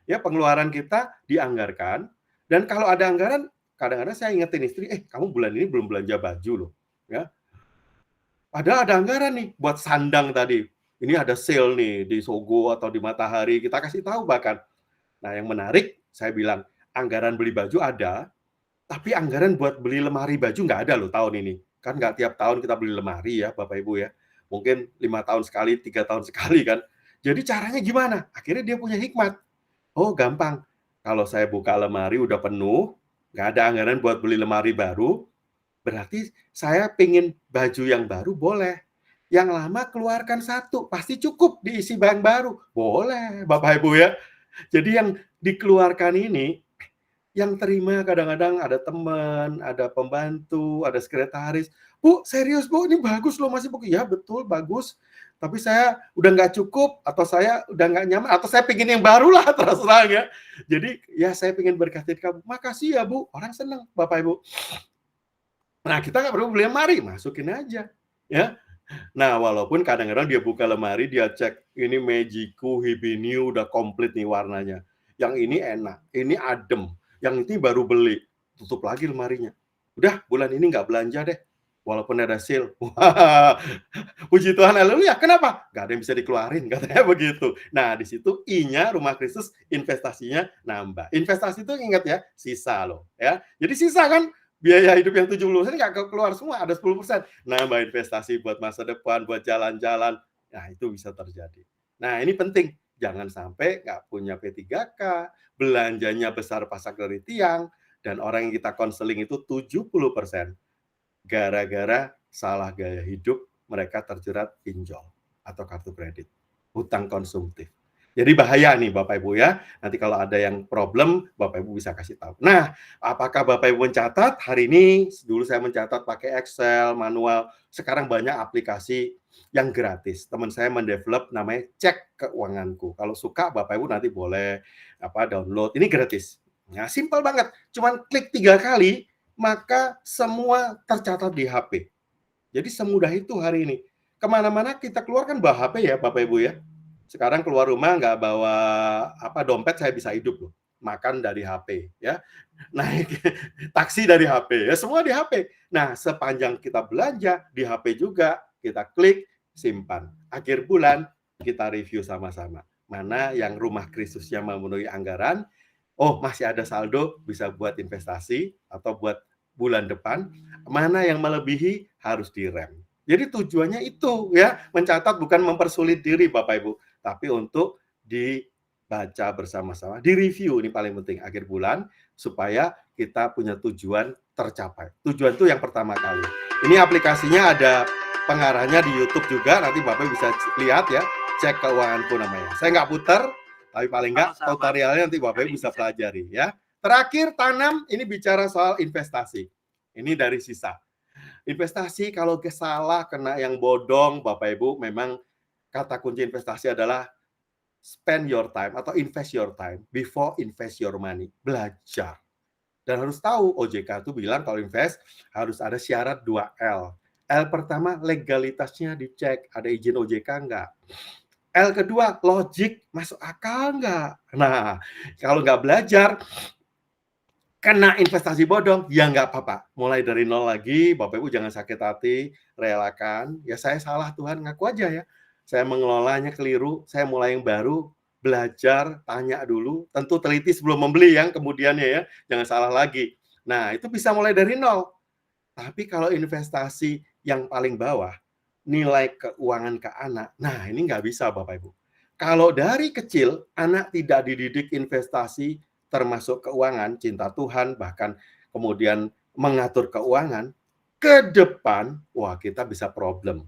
Ya, pengeluaran kita dianggarkan, dan kalau ada anggaran, kadang-kadang saya ingetin istri, kamu bulan ini belum belanja baju loh. Ya, padahal ada anggaran nih buat sandang tadi. Ini ada sale nih di Sogo atau di Matahari, kita kasih tahu bahkan. Nah, yang menarik, saya bilang, anggaran beli baju ada, tapi anggaran buat beli lemari baju nggak ada loh tahun ini. Kan nggak tiap tahun kita beli lemari ya, Bapak Ibu ya. Mungkin 5 tahun sekali, 3 tahun sekali kan. Jadi caranya gimana? Akhirnya dia punya hikmat. Oh, gampang. Kalau saya buka lemari udah penuh, nggak ada anggaran buat beli lemari baru, berarti saya pengen baju yang baru boleh. Yang lama keluarkan satu, pasti cukup diisi barang baru. Boleh, Bapak Ibu ya. Jadi yang dikeluarkan ini, yang terima kadang-kadang ada teman, ada pembantu, ada sekretaris. Bu, serius Bu, ini bagus loh masih buku. Ya betul, bagus. Tapi saya udah nggak cukup, atau saya udah nggak nyaman, atau saya pengen yang baru lah, terus terang ya. Jadi ya saya pengen berkatin kamu. Makasih ya Bu, orang senang Bapak Ibu. Nah, kita nggak perlu beli lemari, masukin aja. Ya. Nah, walaupun kadang-kadang dia buka lemari, dia cek, ini Magiku Hibiniu udah komplit nih warnanya. Yang ini enak, ini adem. Yang ini baru beli, tutup lagi lemarinya. Udah, bulan ini nggak belanja deh. Walaupun ada sale. Wah, puji Tuhan, haleluya. Kenapa? Nggak ada yang bisa dikeluarin, katanya begitu. Nah, di situ I-nya Rumah Kristus, investasinya nambah. Investasi itu ingat ya, sisa loh. Ya. Jadi sisa kan, biaya hidup yang 70% nggak keluar semua, ada 10%. Nambah investasi buat masa depan, buat jalan-jalan. Nah, itu bisa terjadi. Nah, ini penting. Jangan sampai nggak punya P3K, belanjanya besar pasak dari tiang, dan orang yang kita konseling itu 70% gara-gara salah gaya hidup, mereka terjerat pinjol atau kartu kredit, hutang konsumtif. Jadi bahaya nih Bapak Ibu ya. Nanti kalau ada yang problem, Bapak Ibu bisa kasih tahu. Nah, apakah Bapak Ibu mencatat? Hari ini dulu saya mencatat pakai Excel, manual. Sekarang banyak aplikasi yang gratis. Teman saya mendevelop namanya Cek Keuanganku. Kalau suka Bapak Ibu nanti boleh download. Ini gratis. Nah, simpel banget. Cuman klik 3 kali, maka semua tercatat di HP. Jadi semudah itu hari ini. Kemana-mana kita keluar kan bawa HP ya Bapak Ibu ya. Sekarang keluar rumah nggak bawa dompet, saya bisa hidup loh. Makan dari HP ya, naik taksi dari HP ya, semua di HP. Nah, sepanjang kita belanja di HP juga, kita klik simpan. Akhir bulan kita review sama-sama. Mana yang Rumah Kristusnya memenuhi anggaran, oh masih ada saldo, bisa buat investasi atau buat bulan depan. Mana yang melebihi harus direm. Jadi tujuannya itu ya, mencatat bukan mempersulit diri Bapak Ibu, tapi untuk dibaca bersama-sama, direview, ini paling penting akhir bulan, supaya kita punya tujuan tercapai. Tujuan itu yang pertama kali. Ini aplikasinya ada pengarahnya di YouTube juga, nanti Bapak bisa lihat ya, Cek Keuanganku namanya. Saya nggak putar, tapi paling nggak tutorialnya nanti Bapak bisa pelajari ya. Terakhir, tanam, ini bicara soal investasi. Ini dari sisa. Investasi kalau salah, kena yang bodong, Bapak Ibu, memang kata kunci investasi adalah spend your time atau invest your time before invest your money. Belajar. Dan harus tahu, OJK itu bilang kalau invest harus ada syarat 2L. L pertama, legalitasnya dicek, ada izin OJK enggak. L kedua, logik, masuk akal enggak. Nah, kalau nggak belajar, kena investasi bodong, ya nggak apa-apa. Mulai dari nol lagi, Bapak Ibu jangan sakit hati, relakan. Ya saya salah Tuhan, ngaku aja ya. Saya mengelolanya keliru, saya mulai yang baru, belajar, tanya dulu. Tentu teliti sebelum membeli yang kemudiannya ya, jangan salah lagi. Nah, itu bisa mulai dari nol. Tapi kalau investasi yang paling bawah, nilai keuangan ke anak, nah ini nggak bisa Bapak Ibu. Kalau dari kecil, anak tidak dididik investasi, termasuk keuangan, cinta Tuhan, bahkan kemudian mengatur keuangan, ke depan, wah kita bisa problem.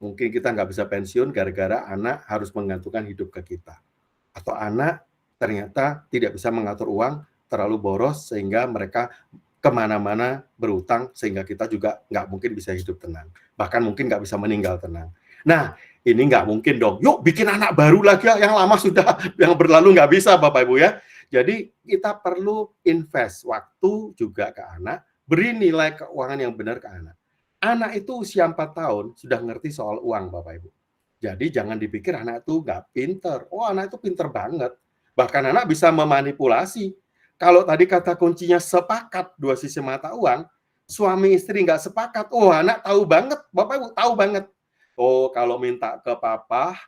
Mungkin kita nggak bisa pensiun gara-gara anak harus menggantungkan hidup ke kita. Atau anak ternyata tidak bisa mengatur uang, terlalu boros sehingga mereka kemana-mana berutang sehingga kita juga nggak mungkin bisa hidup tenang. Bahkan mungkin nggak bisa meninggal tenang. Nah, ini nggak mungkin dong. Yuk bikin anak baru lagi ya, yang lama sudah, yang berlalu nggak bisa Bapak Ibu ya. Jadi kita perlu invest waktu juga ke anak, beri nilai keuangan yang benar ke anak. Anak itu usia 4 tahun sudah ngerti soal uang Bapak Ibu. Jadi jangan dipikir anak itu nggak pinter. Oh anak itu pinter banget. Bahkan anak bisa memanipulasi. Kalau tadi kata kuncinya sepakat dua sisi mata uang, suami istri nggak sepakat. Oh anak tahu banget, Bapak Ibu tahu banget. Oh kalau minta ke papa,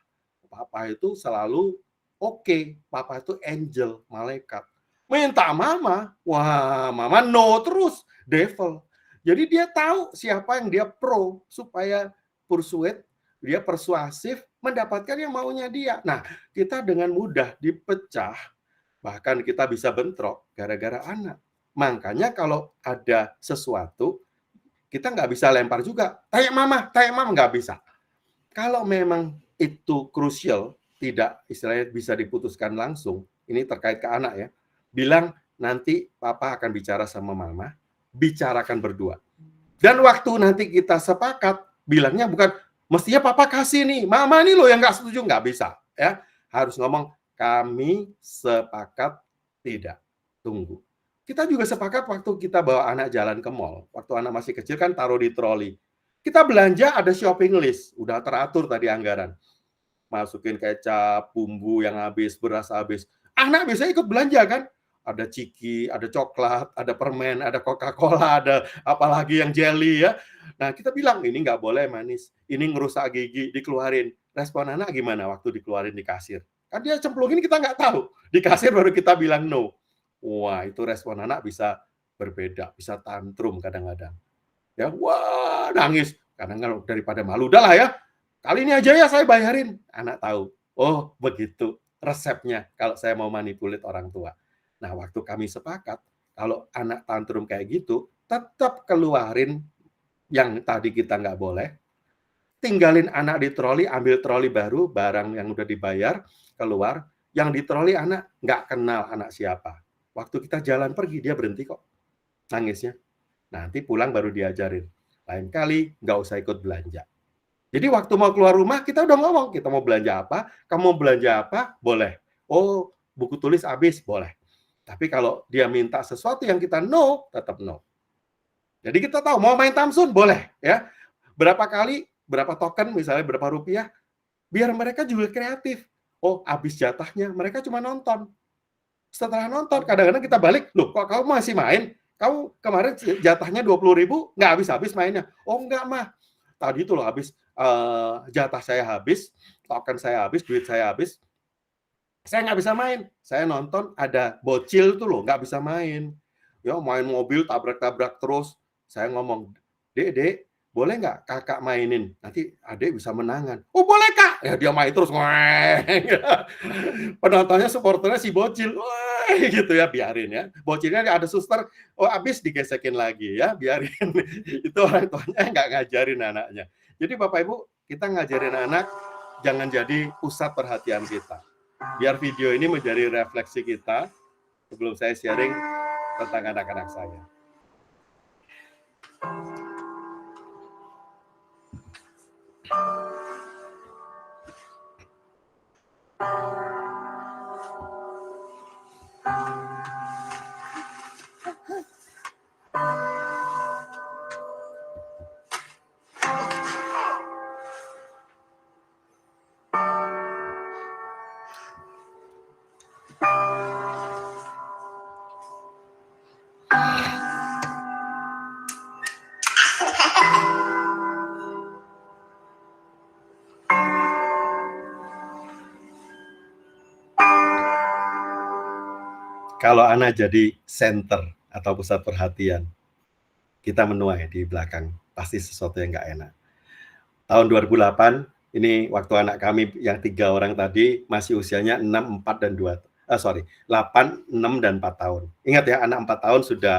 papa itu selalu oke. Papa itu angel, malaikat. Minta mama, wah mama no terus, devil. Jadi dia tahu siapa yang dia pro supaya persuade, dia persuasif mendapatkan yang maunya dia. Nah, kita dengan mudah dipecah, bahkan kita bisa bentrok gara-gara anak. Makanya kalau ada sesuatu, kita nggak bisa lempar juga. Tanya mama, nggak bisa. Kalau memang itu krusial, tidak istilahnya bisa diputuskan langsung, ini terkait ke anak ya, bilang nanti papa akan bicara sama mama, bicarakan berdua. Dan waktu nanti kita sepakat, bilangnya bukan, mestinya papa kasih nih, mama nih loh yang nggak setuju, nggak bisa. Ya, harus ngomong, kami sepakat tidak, tunggu. Kita juga sepakat waktu kita bawa anak jalan ke mall, waktu anak masih kecil kan taruh di troli. Kita belanja ada shopping list, udah teratur tadi anggaran. Masukin kecap, bumbu yang habis, beras habis. Anak biasanya ikut belanja kan? Ada ciki, ada coklat, ada permen, ada Coca-Cola, ada apalagi yang jelly ya. Nah kita bilang ini nggak boleh manis, ini ngerusak gigi, dikeluarin. Respon anak gimana waktu dikeluarin di kasir? Kan dia cemplungin kita nggak tahu. Di kasir baru kita bilang no. Wah itu respon anak bisa berbeda, bisa tantrum kadang-kadang. Ya, wah nangis. Kadang daripada malu, udahlah ya. Kali ini aja ya saya bayarin. Anak tahu. Oh begitu resepnya kalau saya mau manipulit orang tua. Nah, waktu kami sepakat, kalau anak tantrum kayak gitu, tetap keluarin yang tadi kita nggak boleh, tinggalin anak di troli, ambil troli baru, barang yang udah dibayar, keluar, yang di troli anak nggak kenal anak siapa. Waktu kita jalan pergi, dia berhenti kok nangisnya. Nanti pulang baru diajarin. Lain kali nggak usah ikut belanja. Jadi waktu mau keluar rumah, kita udah ngomong, kita mau belanja apa, kamu mau belanja apa, boleh. Oh, buku tulis habis, boleh. Tapi kalau dia minta sesuatu yang kita no, tetap no. Jadi kita tahu mau main Tamsun boleh ya. Berapa kali, berapa token misalnya berapa rupiah, biar mereka juga kreatif. Oh, habis jatahnya, mereka cuma nonton. Setelah nonton, kadang-kadang kita balik, loh kok kamu masih main? Kamu kemarin jatahnya 20.000, nggak habis-habis mainnya. Oh enggak mah, tadi itu loh habis, jatah saya habis, token saya habis, duit saya habis. Saya nggak bisa main. Saya nonton ada bocil tuh loh, nggak bisa main. Ya main mobil tabrak-tabrak terus. Saya ngomong, Dek, boleh nggak kakak mainin? Nanti adek bisa menangan. Oh boleh kak. Ya dia main terus. Penontonnya supporternya si bocil. Wah, gitu ya, biarin ya. Bocilnya ada suster, oh habis digesekin lagi ya, biarin. Itu orang tuanya nggak ngajarin anaknya. Jadi Bapak Ibu, kita ngajarin anak jangan jadi pusat perhatian kita. Biar video ini menjadi refleksi kita sebelum saya sharing tentang anak-anak saya. Kalau anak jadi center atau pusat perhatian, kita menuai di belakang, pasti sesuatu yang nggak enak. Tahun 2008, ini waktu anak kami yang 3 orang tadi masih usianya 6, 4, dan 8, 6, dan 4 tahun. Ingat ya, anak 4 tahun sudah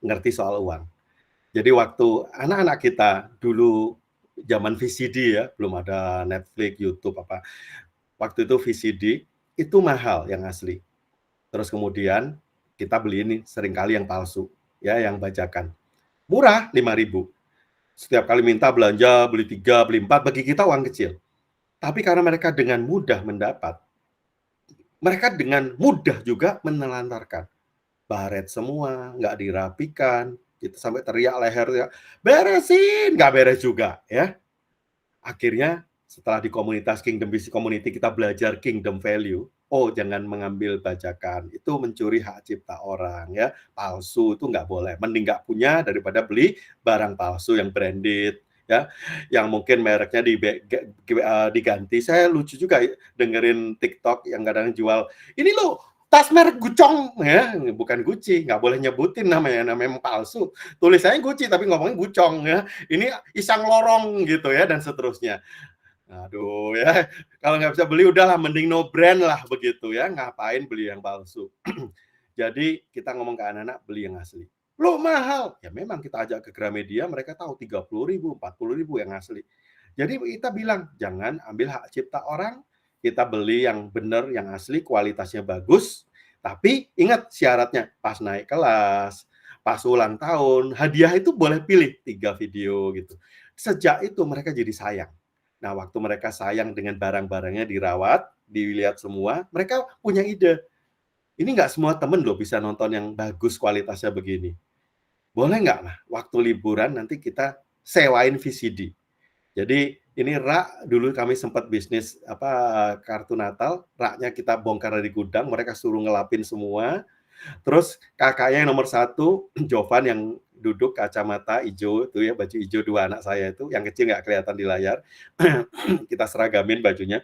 ngerti soal uang. Jadi waktu anak-anak kita dulu zaman VCD ya, belum ada Netflix, YouTube apa. Waktu itu VCD itu mahal yang asli. Terus kemudian kita beli ini seringkali yang palsu, ya, yang bajakan. Murah 5.000. Setiap kali minta belanja, beli 3, beli 4, bagi kita uang kecil. Tapi karena mereka dengan mudah mendapat, mereka dengan mudah juga menelantarkan. Baret semua, nggak dirapikan, kita sampai teriak leher ya, beresin, nggak beres juga ya. Akhirnya setelah di komunitas Kingdom Business Community kita belajar Kingdom Value, oh jangan mengambil bajakan, itu mencuri hak cipta orang ya, palsu itu nggak boleh, mending nggak punya daripada beli barang palsu yang branded ya, yang mungkin mereknya diganti. Saya lucu juga dengerin TikTok yang kadang jual, ini loh tas merek Gucong ya, bukan Gucci, nggak boleh nyebutin namanya palsu. Tulisannya Gucci tapi ngomongnya Gucong ya. Ini Isang Lorong gitu ya dan seterusnya. Aduh ya, kalau nggak bisa beli udahlah mending no brand lah begitu ya. Ngapain beli yang palsu? Jadi kita ngomong ke anak-anak beli yang asli. Loh mahal. Ya memang kita ajak ke Gramedia mereka tahu 30.000, 40.000 yang asli. Jadi kita bilang jangan ambil hak cipta orang, kita beli yang benar, yang asli, kualitasnya bagus, tapi ingat syaratnya, pas naik kelas, pas ulang tahun, hadiah itu boleh pilih 3 video gitu. Sejak itu mereka jadi sayang. Nah, waktu mereka sayang dengan barang-barangnya dirawat, dilihat semua, mereka punya ide. Ini nggak semua temen loh bisa nonton yang bagus kualitasnya begini. Boleh nggak lah, waktu liburan nanti kita sewain VCD. Jadi ini rak dulu kami sempat bisnis kartu Natal, raknya kita bongkar dari gudang, mereka suruh ngelapin semua. Terus kakaknya yang nomor 1, Jovan yang duduk kacamata hijau itu ya, baju hijau 2 anak saya itu, yang kecil nggak kelihatan di layar. Kita seragamin bajunya.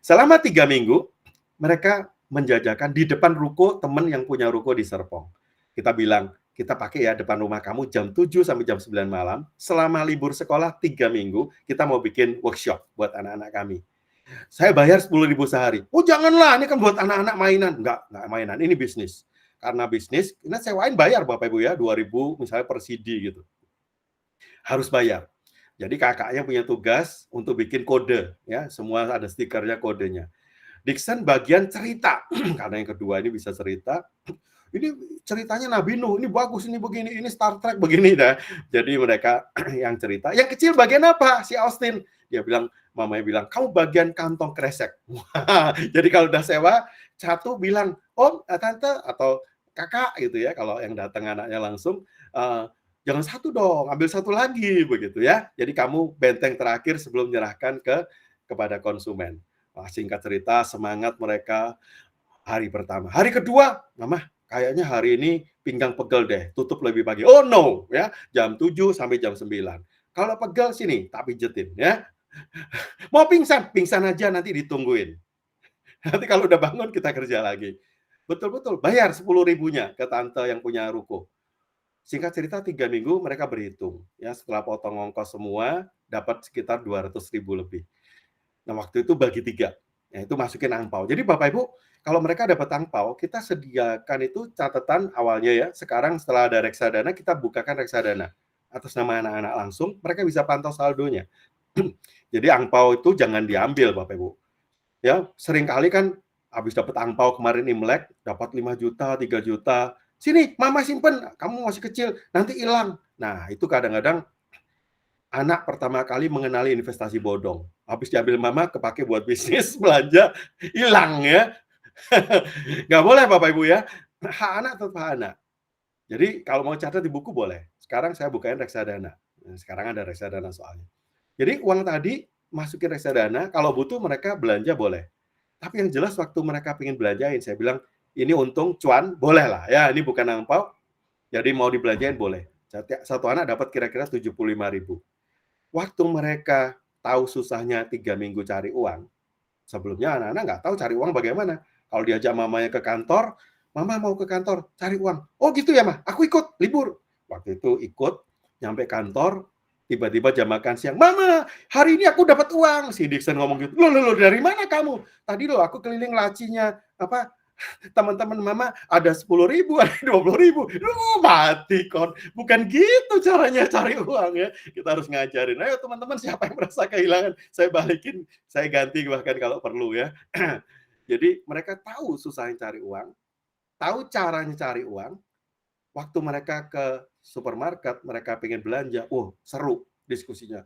Selama 3 minggu mereka menjajakan di depan ruko teman yang punya ruko di Serpong. Kita bilang, kita pakai ya depan rumah kamu jam 7 sampai jam 9 malam. Selama libur sekolah 3 minggu, kita mau bikin workshop buat anak-anak kami. Saya bayar 10.000 sehari. Oh janganlah, ini kan buat anak-anak mainan. Enggak mainan, ini bisnis. Karena bisnis, ini sewain bayar Bapak Ibu ya, 2.000 misalnya per CD gitu. Harus bayar. Jadi kakaknya punya tugas untuk bikin kode. Ya, semua ada stikernya, kodenya. Dixon bagian cerita. Karena yang kedua ini bisa cerita. Ini ceritanya Nabi Nuh, ini bagus, ini begini, ini Star Trek begini dah. Jadi mereka yang cerita. Yang kecil bagian apa? Si Austin. Dia bilang, mamanya bilang, kamu bagian kantong kresek. Jadi kalau udah sewa, satu bilang, om, tante, atau kakak gitu ya. Kalau yang datang anaknya langsung, jangan satu dong, ambil satu lagi begitu ya. Jadi kamu benteng terakhir sebelum menyerahkan kepada konsumen. Wah, singkat cerita, semangat mereka hari pertama. Hari kedua, Mama, kayaknya hari ini pinggang pegel deh, tutup lebih pagi. Oh no, ya, jam 7 sampai jam 9. Kalau pegel sini, tak pijetin ya. Mau pingsan, pingsan aja nanti ditungguin. Nanti kalau udah bangun kita kerja lagi. Betul-betul, bayar 10.000-nya ke tante yang punya ruko. Singkat cerita 3 minggu mereka berhitung. Ya, setelah potong ongkos semua, dapat sekitar 200.000 lebih. Nah, waktu itu bagi 3. Ya, itu masukin angpau. Jadi Bapak Ibu, kalau mereka dapat angpau, kita sediakan itu catatan awalnya ya. Sekarang setelah ada reksadana, kita bukakan reksadana atas nama anak-anak langsung, mereka bisa pantau saldonya. Jadi angpau itu jangan diambil Bapak Ibu. Ya, seringkali kan habis dapat angpau kemarin Imlek, dapat 5 juta, 3 juta. Sini, Mama simpen, kamu masih kecil, nanti hilang. Nah, itu kadang-kadang anak pertama kali mengenali investasi bodong. Habis diambil Mama, kepake buat bisnis, belanja, hilang ya. Nggak boleh Bapak Ibu ya. Hak anak tetap hak anak. Jadi kalau mau catat di buku boleh. Sekarang saya bukain reksadana. Nah, sekarang ada reksadana soalnya. Jadi uang tadi masukin reksadana, kalau butuh mereka belanja boleh. Tapi yang jelas waktu mereka pengen belanjain, saya bilang, ini untung cuan, boleh lah. Ya, ini bukan angpau, jadi mau dibelanjain boleh. Satu anak dapat kira-kira 75.000. Waktu mereka tahu susahnya 3 minggu cari uang, sebelumnya anak-anak nggak tahu cari uang bagaimana. Kalau diajak mamanya ke kantor, Mama mau ke kantor, cari uang. Oh gitu ya, Ma, aku ikut, libur. Waktu itu ikut, nyampe kantor, tiba-tiba jam makan siang, Mama, hari ini aku dapat uang. Si Dixon ngomong gitu, loh, dari mana kamu? Tadi loh, aku keliling lacinya, teman-teman mama ada 10.000, ada 20.000. Lu mati kon. Bukan gitu caranya cari uang ya. Kita harus ngajarin. Ayo teman-teman, siapa yang merasa kehilangan, saya balikin, saya ganti bahkan kalau perlu ya. Jadi mereka tahu susahnya cari uang, tahu caranya cari uang. Waktu mereka ke supermarket, mereka pengen belanja, seru diskusinya.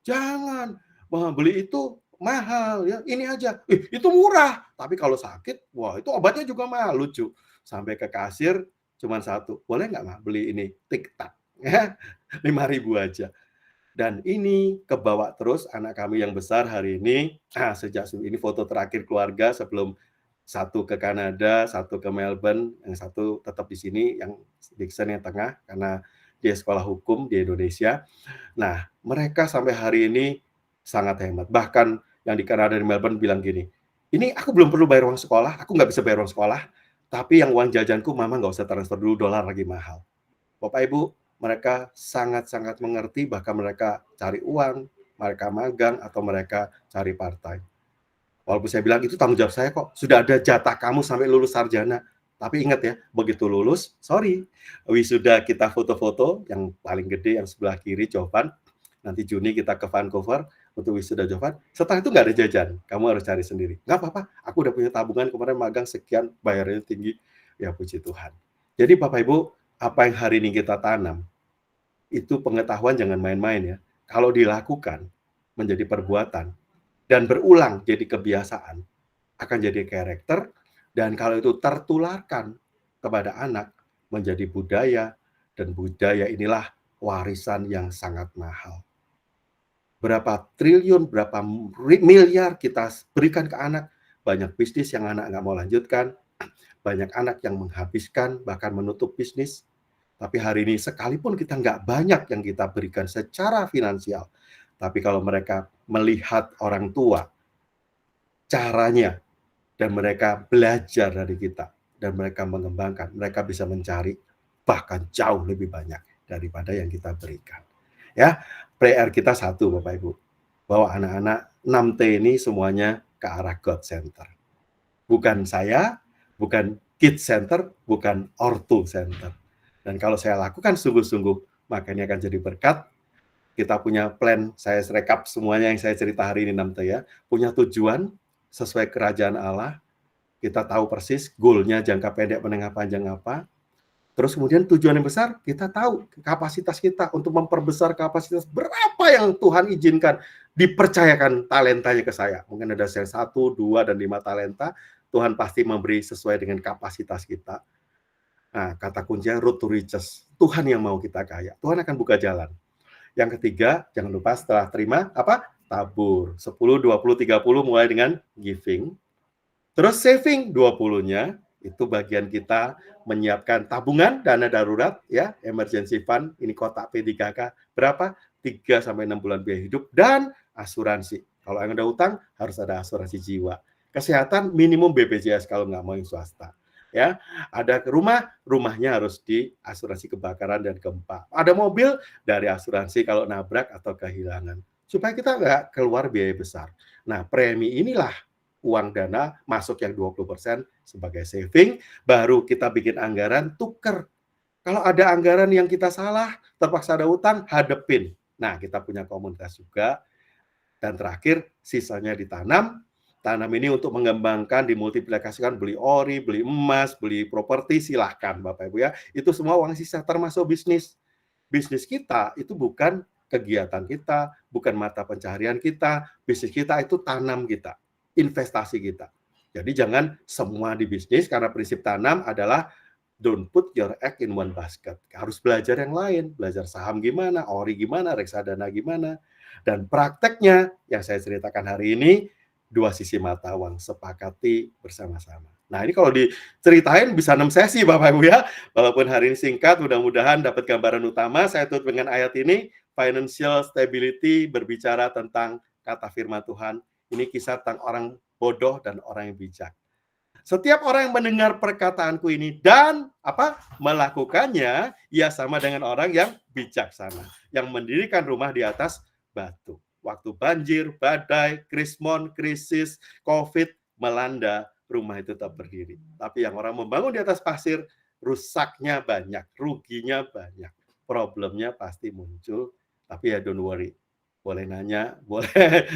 Jangan, beli itu mahal ya, ini aja, itu murah, tapi kalau sakit, wah itu obatnya juga mahal, lucu. Sampai ke kasir cuman satu, boleh nggak mah beli ini, tik-tak, ya, 5.000 aja. Dan ini kebawa terus anak kami yang besar hari ini, sejak ini foto terakhir keluarga sebelum satu ke Kanada, satu ke Melbourne, yang satu tetap di sini, yang Dixon yang tengah, karena dia sekolah hukum di Indonesia. Nah, mereka sampai hari ini sangat hemat. Bahkan yang di Kanada di Melbourne bilang gini, ini aku belum perlu bayar uang sekolah, aku nggak bisa bayar uang sekolah, tapi yang uang jajanku mama nggak usah transfer dulu, dolar lagi mahal. Bapak Ibu, mereka sangat-sangat mengerti, bahkan mereka cari uang, mereka magang, atau mereka cari part-time. Walaupun saya bilang, itu tanggung jawab saya kok, sudah ada jatah kamu sampai lulus sarjana. Tapi ingat ya, begitu lulus, sorry, wisuda kita foto-foto, yang paling gede, yang sebelah kiri, Jovan. Nanti Juni kita ke Vancouver, untuk wisuda Jovan. Setelah itu nggak ada jajan, kamu harus cari sendiri. Nggak apa-apa, aku udah punya tabungan, kemarin magang sekian, bayarnya tinggi. Ya puji Tuhan. Jadi Bapak Ibu, apa yang hari ini kita tanam, itu pengetahuan jangan main-main ya. Kalau dilakukan, menjadi perbuatan, dan berulang jadi kebiasaan, akan jadi karakter, dan kalau itu tertularkan kepada anak, menjadi budaya, dan budaya inilah warisan yang sangat mahal. Berapa triliun, berapa miliar kita berikan ke anak, banyak bisnis yang anak nggak mau lanjutkan, banyak anak yang menghabiskan, bahkan menutup bisnis. Tapi hari ini sekalipun kita nggak banyak yang kita berikan secara finansial, tapi kalau mereka melihat orang tua, caranya, dan mereka belajar dari kita, dan mereka mengembangkan, mereka bisa mencari bahkan jauh lebih banyak daripada yang kita berikan. Ya, PR kita satu Bapak Ibu, bahwa anak-anak 6T ini semuanya ke arah God Center. Bukan saya, bukan Kid Center, bukan Ortu Center. Dan kalau saya lakukan sungguh-sungguh, maka ini akan jadi berkat. Kita punya plan, saya rekap semuanya yang saya cerita hari ini 6T ya, punya tujuan sesuai kerajaan Allah. Kita tahu persis goal-nya jangka pendek, menengah, panjang apa. Terus kemudian tujuan yang besar, kita tahu kapasitas kita untuk memperbesar kapasitas berapa yang Tuhan izinkan, dipercayakan talentanya ke saya. Mungkin ada saya 1, 2, dan 5 talenta, Tuhan pasti memberi sesuai dengan kapasitas kita. Nah, kata kuncinya road to riches. Tuhan yang mau kita kaya. Tuhan akan buka jalan. Yang ketiga, jangan lupa setelah terima, tabur. 10, 20, 30 mulai dengan giving. Terus saving 20-nya, itu bagian kita menyiapkan tabungan, dana darurat, ya, emergency fund, ini kotak P3K, berapa? 3-6 bulan biaya hidup, dan asuransi. Kalau yang ada utang, harus ada asuransi jiwa. Kesehatan, minimum BPJS kalau nggak mau yang swasta. Ya, ada rumah, rumahnya harus di asuransi kebakaran dan gempa. Ada mobil, dari asuransi kalau nabrak atau kehilangan. Supaya kita nggak keluar biaya besar. Nah, premi inilah uang dana masuk yang 20% sebagai saving, baru kita bikin anggaran, tuker. Kalau ada anggaran yang kita salah, terpaksa ada utang, hadepin. Nah, kita punya komunitas juga. Dan terakhir, sisanya ditanam. Tanam ini untuk mengembangkan, dimultiplikasikan, beli ori, beli emas, beli properti, silahkan Bapak Ibu ya. Itu semua uang sisa, termasuk bisnis. Bisnis kita itu bukan kegiatan kita, bukan mata pencaharian kita. Bisnis kita itu tanam kita, investasi kita. Jadi jangan semua di bisnis, karena prinsip tanam adalah don't put your egg in one basket. Harus belajar yang lain, belajar saham gimana, ori gimana, reksadana gimana. Dan prakteknya yang saya ceritakan hari ini, 2 sisi mata uang, sepakati bersama-sama. Nah, ini kalau diceritain bisa 6 sesi Bapak Ibu ya. Walaupun hari ini singkat, mudah-mudahan dapat gambaran utama. Saya tutup dengan ayat ini, financial stability berbicara tentang kata firman Tuhan. Ini kisah tentang orang bodoh dan orang yang bijak. Setiap orang yang mendengar perkataanku ini dan melakukannya, ia sama dengan orang yang bijaksana, yang mendirikan rumah di atas batu. Waktu banjir, badai, krismon, krisis, COVID melanda, rumah itu tetap berdiri. Tapi yang orang membangun di atas pasir, rusaknya banyak, ruginya banyak, problemnya pasti muncul. Tapi ya don't worry, boleh nanya, boleh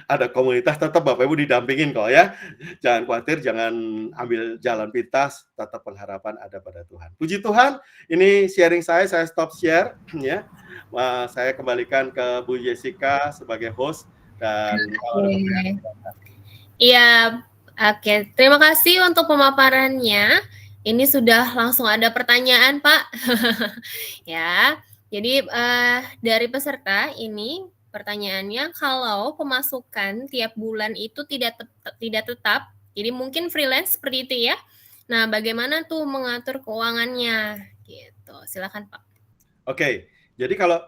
ada komunitas, tetap Bapak Ibu didampingin kok ya. Jangan khawatir, jangan ambil jalan pintas, tetap pengharapan ada pada Tuhan. Puji Tuhan, ini sharing saya stop share ya. Saya kembalikan ke Bu Jessica sebagai host dan Iya, oke. Terima kasih untuk pemaparannya. Ini sudah langsung ada pertanyaan, Pak. Ya, jadi dari peserta ini pertanyaannya, kalau pemasukan tiap bulan itu tidak tetap, jadi mungkin freelance seperti itu ya. Nah, bagaimana tuh mengatur keuangannya? Gitu. Silakan, Pak. Oke. Jadi kalau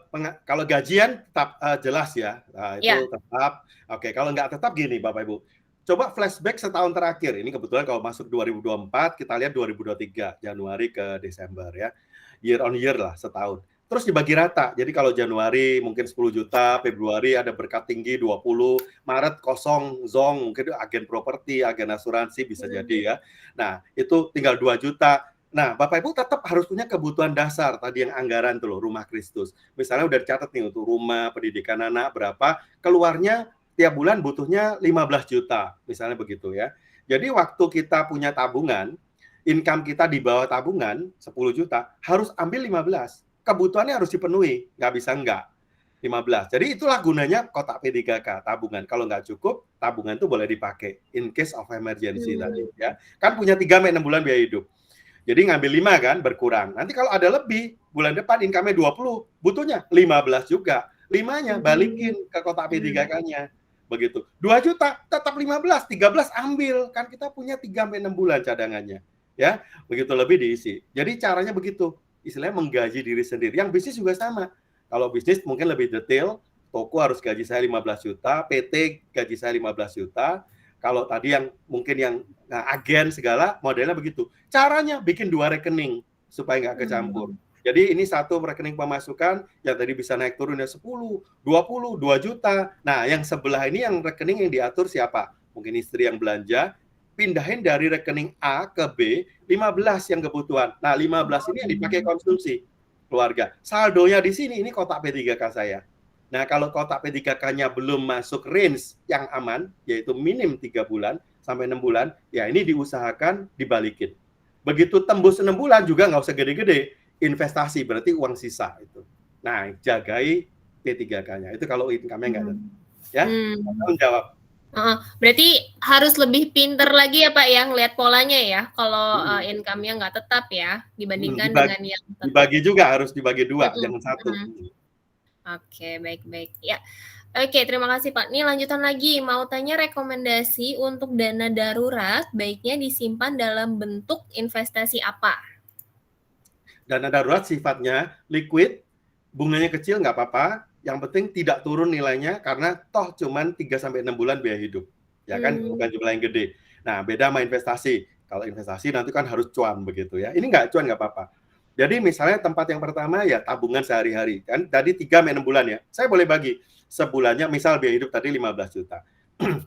gajian tetap jelas ya, itu tetap. Oke, kalau nggak tetap gini Bapak Ibu, coba flashback setahun terakhir. Ini kebetulan kalau masuk 2024, kita lihat 2023, Januari ke Desember ya. Year on year lah, setahun. Terus dibagi rata. Jadi kalau Januari mungkin 10 juta, Februari ada berkat tinggi 20, Maret kosong, zong, mungkin agen properti, agen asuransi bisa jadi ya. Nah, itu tinggal 2 juta. Nah, Bapak Ibu tetap harus punya kebutuhan dasar, tadi yang anggaran tuh loh, rumah Kristus. Misalnya udah dicatat nih untuk rumah, pendidikan anak, berapa, keluarnya tiap bulan butuhnya 15 juta, misalnya begitu ya. Jadi waktu kita punya tabungan, income kita di bawah tabungan, 10 juta, harus ambil 15. Kebutuhannya harus dipenuhi, nggak bisa enggak. 15. Jadi itulah gunanya kotak P3K, tabungan. Kalau nggak cukup, tabungan itu boleh dipakai, in case of emergency tadi ya. Kan punya 3-6 bulan biaya hidup. Jadi ngambil 5 kan, berkurang. Nanti kalau ada lebih, bulan depan income-nya 20, butuhnya 15 juga. 5-nya balikin ke kotak P3K-nya. Begitu. 2 juta, tetap 15, 13 ambil. Kan kita punya 3-6 bulan cadangannya. Ya, begitu lebih diisi. Jadi caranya begitu. Istilahnya menggaji diri sendiri. Yang bisnis juga sama. Kalau bisnis mungkin lebih detail, toko harus gaji saya 15 juta, PT gaji saya 15 juta. Kalau tadi yang mungkin yang agen segala modelnya begitu. Caranya bikin 2 rekening supaya nggak kecampur. Jadi ini satu rekening pemasukan yang tadi bisa naik turun ya 10, 20, 2 juta. Nah, yang sebelah ini yang rekening yang diatur siapa? Mungkin istri yang belanja, pindahin dari rekening A ke B, 15 yang kebutuhan. Nah, 15 ini yang dipakai konsumsi keluarga. Saldonya di sini, ini kotak P3K saya. Nah, kalau kotak P3K-nya belum masuk range yang aman, yaitu minim 3 bulan sampai 6 bulan, ya ini diusahakan dibalikin. Begitu tembus 6 bulan juga nggak usah gede-gede, investasi berarti uang sisa itu. Nah, jagai P3K-nya. Itu kalau income-nya nggak ada. Ya, tolong jawab. Berarti harus lebih pinter lagi ya Pak ya, ngelihat polanya ya, kalau income-nya nggak tetap ya, dibandingkan dengan yang tetap. Dibagi juga, harus dibagi 2, jangan 1. Oke, baik-baik. Ya. Oke, terima kasih Pak. Nih lanjutan lagi, mau tanya rekomendasi untuk dana darurat baiknya disimpan dalam bentuk investasi apa? Dana darurat sifatnya liquid, bunganya kecil nggak apa-apa, yang penting tidak turun nilainya karena toh cuman 3-6 bulan biaya hidup. Ya kan, bukan jumlah yang gede. Nah, beda sama investasi. Kalau investasi nanti kan harus cuan begitu ya. Ini nggak cuan nggak apa-apa. Jadi misalnya tempat yang pertama ya tabungan sehari-hari. Kan tadi 3-6 bulan ya. Saya boleh bagi sebulannya, misal biaya hidup tadi 15 juta.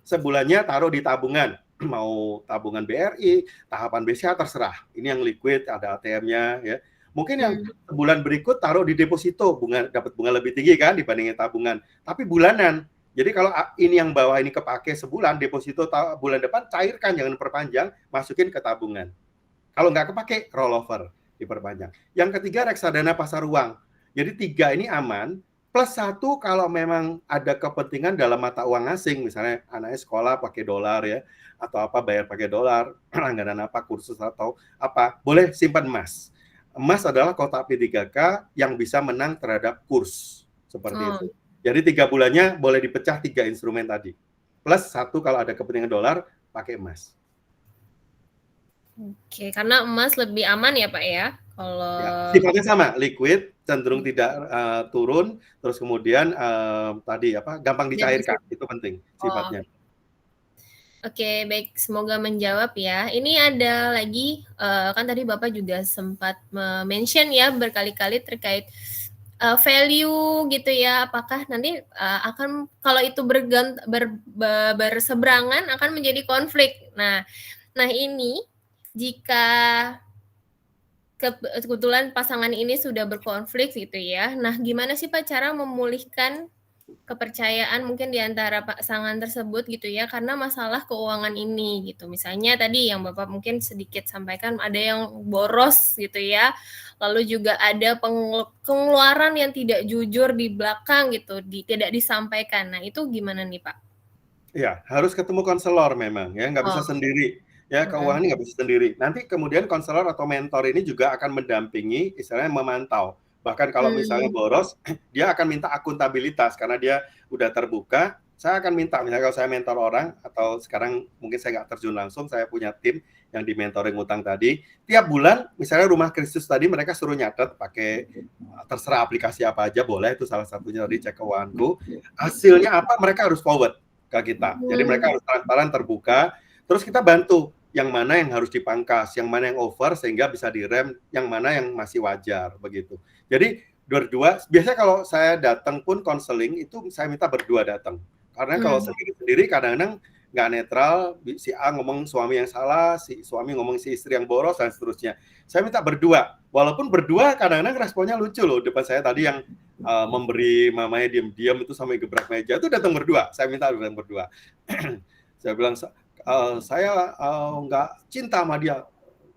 Sebulannya taruh di tabungan. Mau tabungan BRI, tahapan BCA terserah. Ini yang liquid, ada ATM-nya ya. Mungkin yang bulan berikut taruh di deposito, dapat bunga lebih tinggi kan dibandingin tabungan. Tapi bulanan. Jadi kalau ini yang bawah ini kepake sebulan, deposito bulan depan cairkan, jangan perpanjang, masukin ke tabungan. Kalau nggak kepake, rollover, diperpanjang. Yang ketiga, reksadana pasar uang. Jadi 3 ini aman, plus 1 kalau memang ada kepentingan dalam mata uang asing, misalnya anaknya sekolah pakai dolar ya, atau apa bayar pakai dolar, langganan apa, kursus atau apa, boleh simpan emas. Emas adalah kotak P3K yang bisa menang terhadap kurs, seperti itu. Jadi 3 bulannya boleh dipecah 3 instrumen tadi. Plus 1 kalau ada kepentingan dolar, pakai emas. Oke, karena emas lebih aman ya Pak ya? Kalau ya, sifatnya sama, liquid, cenderung tidak turun, terus kemudian tadi apa, gampang dicairkan, itu penting sifatnya. Oke, baik, semoga menjawab ya. Ini ada lagi, kan tadi Bapak juga sempat mention ya berkali-kali terkait value gitu ya, apakah nanti akan kalau itu berseberangan akan menjadi konflik. Nah, Nah ini, jika kebetulan pasangan ini sudah berkonflik gitu ya, nah gimana sih Pak cara memulihkan kepercayaan mungkin di antara pasangan tersebut gitu ya, karena masalah keuangan ini gitu. Misalnya tadi yang Bapak mungkin sedikit sampaikan ada yang boros gitu ya, lalu juga ada pengeluaran yang tidak jujur di belakang gitu, tidak disampaikan. Nah itu gimana nih Pak? Iya, harus ketemu konselor memang ya, nggak bisa Oh, sendiri. Ya, keuangan ini nggak bisa sendiri. Nanti kemudian konselor atau mentor ini juga akan mendampingi, istilahnya memantau. Bahkan kalau misalnya boros, dia akan minta akuntabilitas karena dia udah terbuka. Saya akan minta, misalnya kalau saya mentor orang, atau sekarang mungkin saya nggak terjun langsung, saya punya tim yang di mentoring utang tadi. Tiap bulan, misalnya Rumah Kristus tadi mereka suruh nyatet pakai terserah aplikasi apa aja boleh, itu salah satunya tadi cek keuanganku. Hasilnya apa mereka harus forward ke kita. Jadi mereka harus transparan, terbuka. Terus kita bantu yang mana yang harus dipangkas, yang mana yang over sehingga bisa direm, yang mana yang masih wajar begitu. Jadi berdua, biasanya kalau saya datang pun konseling itu saya minta berdua datang. Karena kalau sendiri-sendiri kadang-kadang nggak netral, si A ngomong suami yang salah, si suami ngomong si istri yang boros dan seterusnya. Saya minta berdua. Walaupun berdua kadang-kadang responnya lucu loh. Depan saya tadi yang memberi mamanya diam-diam itu sampai gebrak meja itu datang berdua. Saya minta datang berdua. Saya bilang saya nggak cinta sama dia.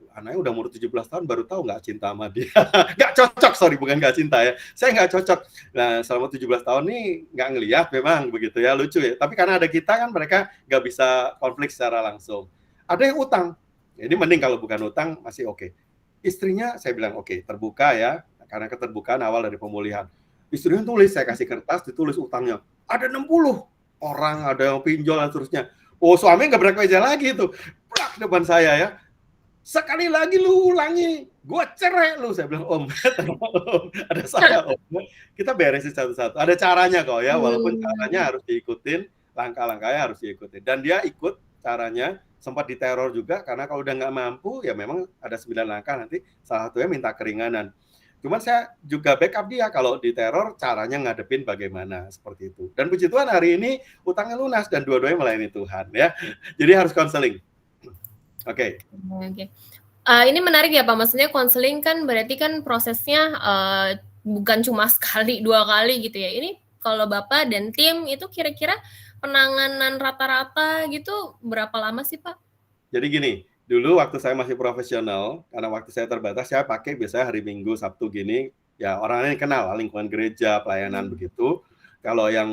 Anaknya udah umur 17 tahun baru tahu nggak cinta sama dia. Nggak cocok, sorry, bukan nggak cinta ya. Saya nggak cocok. Nah, selama 17 tahun nih nggak ngelihat memang begitu ya, lucu ya. Tapi karena ada kita kan mereka nggak bisa konflik secara langsung. Ada yang utang. Jadi mending kalau bukan utang masih oke. Istrinya saya bilang oke, terbuka ya. Karena keterbukaan awal dari pemulihan. Istrinya tulis, saya kasih kertas, ditulis utangnya. Ada 60 orang, ada yang pinjol dan seterusnya. Oh, suami nggak meja lagi tuh. Plak depan saya ya. Sekali lagi lu ulangi, gue cerai lu. Saya bilang, Om, ada saya, Om. Kita beresin satu-satu. Ada caranya kok ya, walaupun caranya harus diikutin, langkah-langkahnya harus diikutin. Dan dia ikut caranya, sempat diteror juga, karena kalau udah nggak mampu, ya memang ada 9 langkah, nanti salah satunya minta keringanan. Cuman saya juga backup dia, kalau diteror, caranya ngadepin bagaimana, seperti itu. Dan puji Tuhan hari ini, utangnya lunas, dan dua-duanya melayani Tuhan. Ya, jadi harus konseling. Oke. Ini menarik ya Pak, maksudnya konseling kan berarti kan prosesnya bukan cuma sekali, 2 kali gitu ya. Ini kalau Bapak dan tim itu kira-kira penanganan rata-rata gitu berapa lama sih Pak? Jadi gini, dulu waktu saya masih profesional, karena waktu saya terbatas, saya pakai biasanya hari Minggu, Sabtu gini, ya orang-orang yang kenal, lingkungan gereja, pelayanan begitu. Kalau yang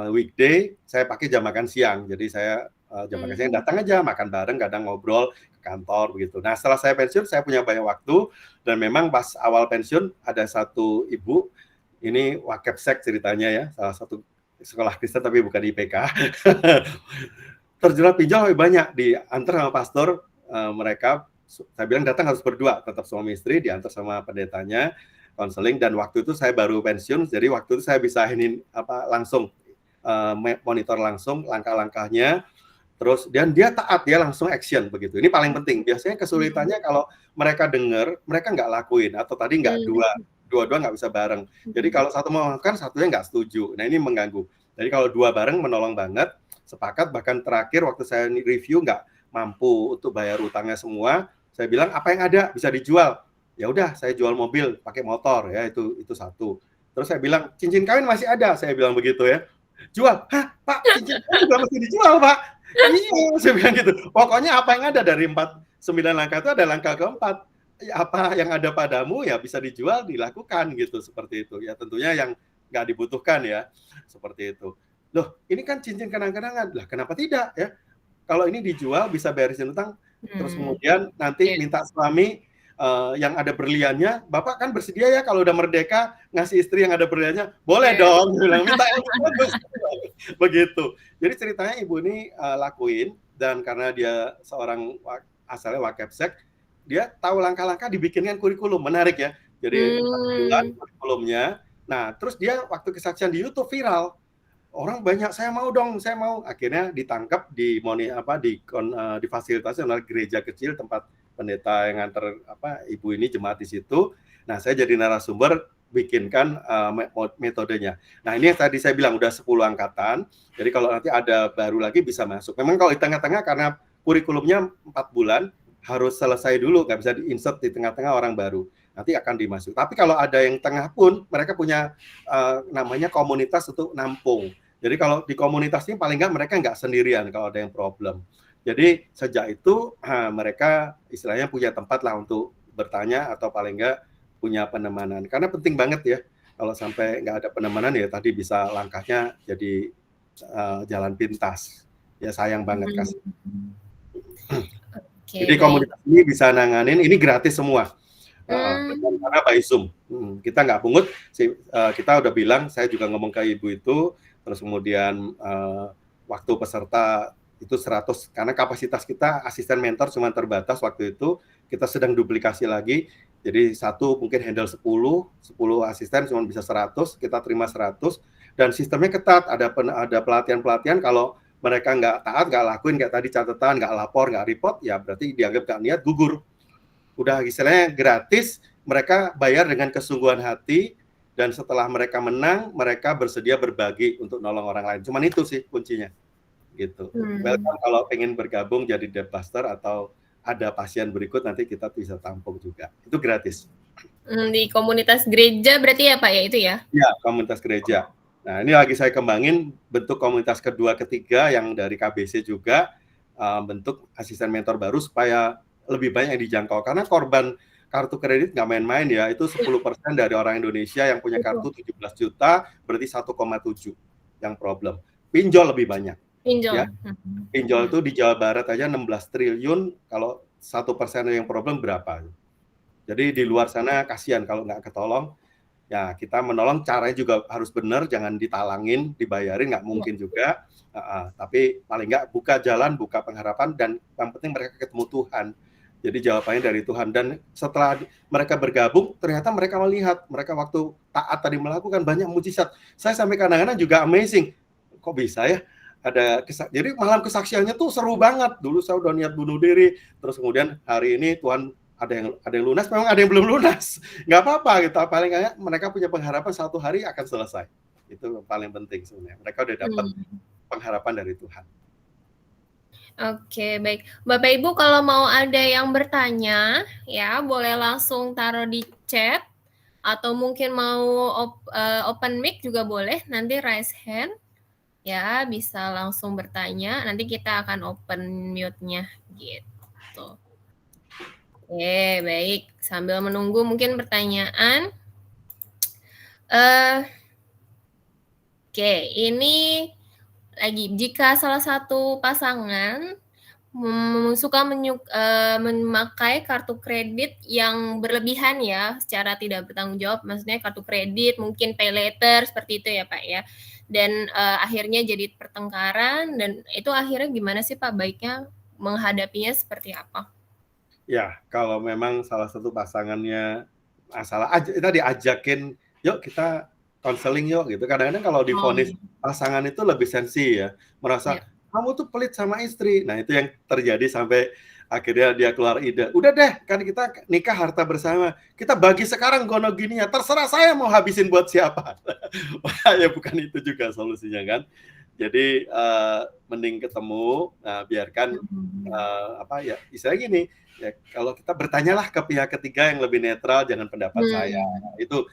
weekday, saya pakai jam makan siang. Jadi saya jam makan siang datang aja, makan bareng, kadang ngobrol ke kantor begitu. Nah, setelah saya pensiun, saya punya banyak waktu, dan memang pas awal pensiun, ada satu ibu, ini Wakepsek ceritanya ya, salah satu sekolah Kristen tapi bukan IPK. Terjerat pinjol lebih banyak, diantar sama pastor, mereka, saya bilang datang harus berdua, tetap suami istri, diantar sama pendetanya, konseling, dan waktu itu saya baru pensiun, jadi waktu itu saya bisa langsung monitor langsung langkah-langkahnya, terus dan dia taat, dia langsung action begitu. Ini paling penting. Biasanya kesulitannya kalau mereka dengar, mereka nggak lakuin, atau tadi nggak dua-dua nggak bisa bareng. Jadi kalau satu mau melakukan, satunya nggak setuju. Nah ini mengganggu. Jadi kalau dua bareng menolong banget, sepakat. Bahkan terakhir waktu saya review nggak mampu untuk bayar utangnya semua, saya bilang apa yang ada bisa dijual. Ya udah, saya jual mobil pakai motor ya, itu satu. Terus saya bilang cincin kawin masih ada, saya bilang begitu ya. Jual, hah Pak, cincin kawin juga masih dijual Pak. Iya, saya bilang gitu. Pokoknya apa yang ada dari 9 langkah itu ada langkah keempat. Apa yang ada padamu ya bisa dijual, dilakukan gitu, seperti itu. Ya tentunya yang nggak dibutuhkan ya, seperti itu. Loh, ini kan cincin kenang-kenangan. Lah, kenapa tidak ya? Kalau ini dijual bisa beresin utang, terus kemudian nanti minta suami yang ada berliannya, Bapak kan bersedia ya kalau udah merdeka ngasih istri yang ada berliannya? Boleh dong, bilang minta yang bagus. Begitu. Jadi ceritanya ibu ini lakuin, dan karena dia seorang asalnya Wakepsek, dia tahu langkah-langkah, dibikinkan kurikulum, menarik ya. Jadi 4 bulan kurikulumnya. Nah, terus dia waktu kesaksian di YouTube viral. Orang banyak, saya mau dong, saya mau. Akhirnya ditangkap difasilitasi oleh gereja kecil tempat pendeta yang nganter ibu ini jemaat di situ. Nah, saya jadi narasumber bikinkan metodenya. Nah, ini yang tadi saya bilang udah 10 angkatan. Jadi kalau nanti ada baru lagi bisa masuk. Memang kalau di tengah-tengah karena kurikulumnya 4 bulan, harus selesai dulu, nggak bisa di-insert di tengah-tengah orang baru. Nanti akan dimasuk. Tapi kalau ada yang tengah pun, mereka punya namanya komunitas untuk nampung. Jadi kalau di komunitas ini paling nggak mereka nggak sendirian kalau ada yang problem. Jadi sejak itu mereka istilahnya punya tempat lah untuk bertanya atau paling nggak punya penemanan. Karena penting banget ya, kalau sampai nggak ada penemanan ya tadi bisa langkahnya jadi jalan pintas. Ya sayang banget kasih. Jadi komunitas ini bisa nanganin, ini gratis semua. Karena by Zoom. Kita nggak pungut, kita udah bilang, saya juga ngomong ke ibu itu, terus kemudian waktu peserta itu 100, karena kapasitas kita asisten mentor cuma terbatas waktu itu, kita sedang duplikasi lagi, jadi satu mungkin handle 10 asisten cuma bisa 100, kita terima 100, dan sistemnya ketat, ada pelatihan-pelatihan, kalau mereka nggak taat, nggak lakuin, kayak tadi catatan, nggak lapor, nggak report, ya berarti dianggap nggak niat, gugur. Udah istilahnya gratis, mereka bayar dengan kesungguhan hati, dan setelah mereka menang, mereka bersedia berbagi untuk nolong orang lain. Cuman itu sih kuncinya. Gitu. Welcome kalau pengen bergabung jadi Debmaster atau ada pasien berikut nanti kita bisa tampung juga. Itu gratis. Di komunitas gereja berarti ya Pak ya itu ya? Ya, komunitas gereja. Nah, ini lagi saya kembangin bentuk komunitas kedua, ketiga yang dari KBC juga, bentuk asisten mentor baru supaya lebih banyak yang dijangkau. Karena korban kartu kredit nggak main-main ya, itu 10% dari orang Indonesia yang punya kartu 17 juta, berarti 1,7 yang problem. Pinjol lebih banyak. Pinjol. Ya. Pinjol itu di Jawa Barat aja 16 triliun, kalau 1% yang problem berapa? Jadi di luar sana kasihan kalau nggak ketolong. Ya kita menolong caranya juga harus benar, jangan ditalangin, dibayarin nggak mungkin juga. Tapi paling nggak buka jalan, buka pengharapan, dan yang penting mereka ketemu Tuhan. Jadi jawabannya dari Tuhan. Dan setelah mereka bergabung, ternyata mereka melihat, mereka waktu taat tadi melakukan banyak mujizat. Saya sampai kadang-kadang juga amazing, kok bisa ya? Jadi malam kesaksiannya tuh seru banget. Dulu saya udah niat bunuh diri, terus kemudian hari ini Tuhan ada yang lunas, memang ada yang belum lunas. Nggak apa-apa gitu, paling nggak mereka punya pengharapan satu hari akan selesai. Itu paling penting sebenarnya. Mereka udah dapat pengharapan dari Tuhan. Oke, baik. Bapak Ibu kalau mau ada yang bertanya, ya boleh langsung taruh di chat, atau mungkin mau open mic juga boleh, nanti raise hand. Ya, bisa langsung bertanya, nanti kita akan open mute-nya gitu. Oke, baik. Sambil menunggu mungkin pertanyaan. Oke, ini lagi, jika salah satu pasangan suka memakai kartu kredit yang berlebihan ya, secara tidak bertanggung jawab, maksudnya kartu kredit, mungkin pay later, seperti itu ya Pak ya. Dan akhirnya jadi pertengkaran, dan itu akhirnya gimana sih Pak baiknya menghadapinya seperti apa? Ya, kalau memang salah satu pasangannya masalah, kita diajakin, yuk kita konseling yuk gitu. Kadang-kadang kalau divonis pasangan itu lebih sensi ya, merasa kamu tuh pelit sama istri. Nah itu yang terjadi sampai akhirnya dia keluar ide, udah deh kan kita nikah harta bersama, kita bagi sekarang gono gini ya, terserah saya mau habisin buat siapa. Ya bukan itu juga solusinya kan. Jadi mending ketemu, biarkan istilahnya gini, ya kalau kita bertanyalah ke pihak ketiga yang lebih netral, jangan pendapat saya. Itu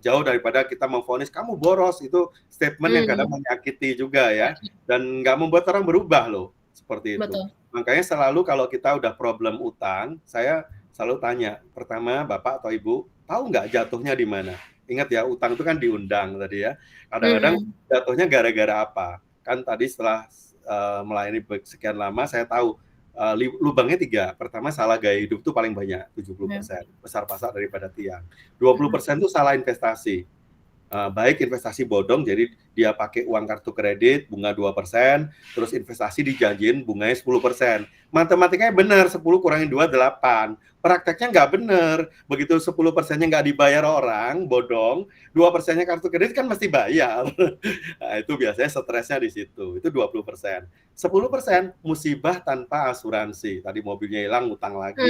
jauh daripada kita memvonis kamu boros, itu statement yang kadang menyakiti juga ya, dan nggak membuat orang berubah loh, seperti itu. Betul. Makanya selalu kalau kita udah problem utang, saya selalu tanya, pertama Bapak atau Ibu, tahu nggak jatuhnya di mana? Ingat ya, utang itu kan diundang tadi ya. Kadang-kadang jatuhnya gara-gara apa? Kan tadi setelah melayani sekian lama, saya tahu lubangnya 3. Pertama, salah gaya hidup itu paling banyak, 70%. Besar pasak daripada tiang. 20% itu salah investasi. Baik investasi bodong, jadi dia pakai uang kartu kredit, bunga 2%, terus investasi dijanjiin bunganya 10%. Matematikanya benar, 10 kurangin 2, 8. Prakteknya nggak benar. Begitu 10%-nya nggak dibayar orang, bodong, 2%-nya kartu kredit kan mesti bayar. Nah, itu biasanya stresnya di situ. Itu 20%. 10% musibah tanpa asuransi. Tadi mobilnya hilang, utang lagi.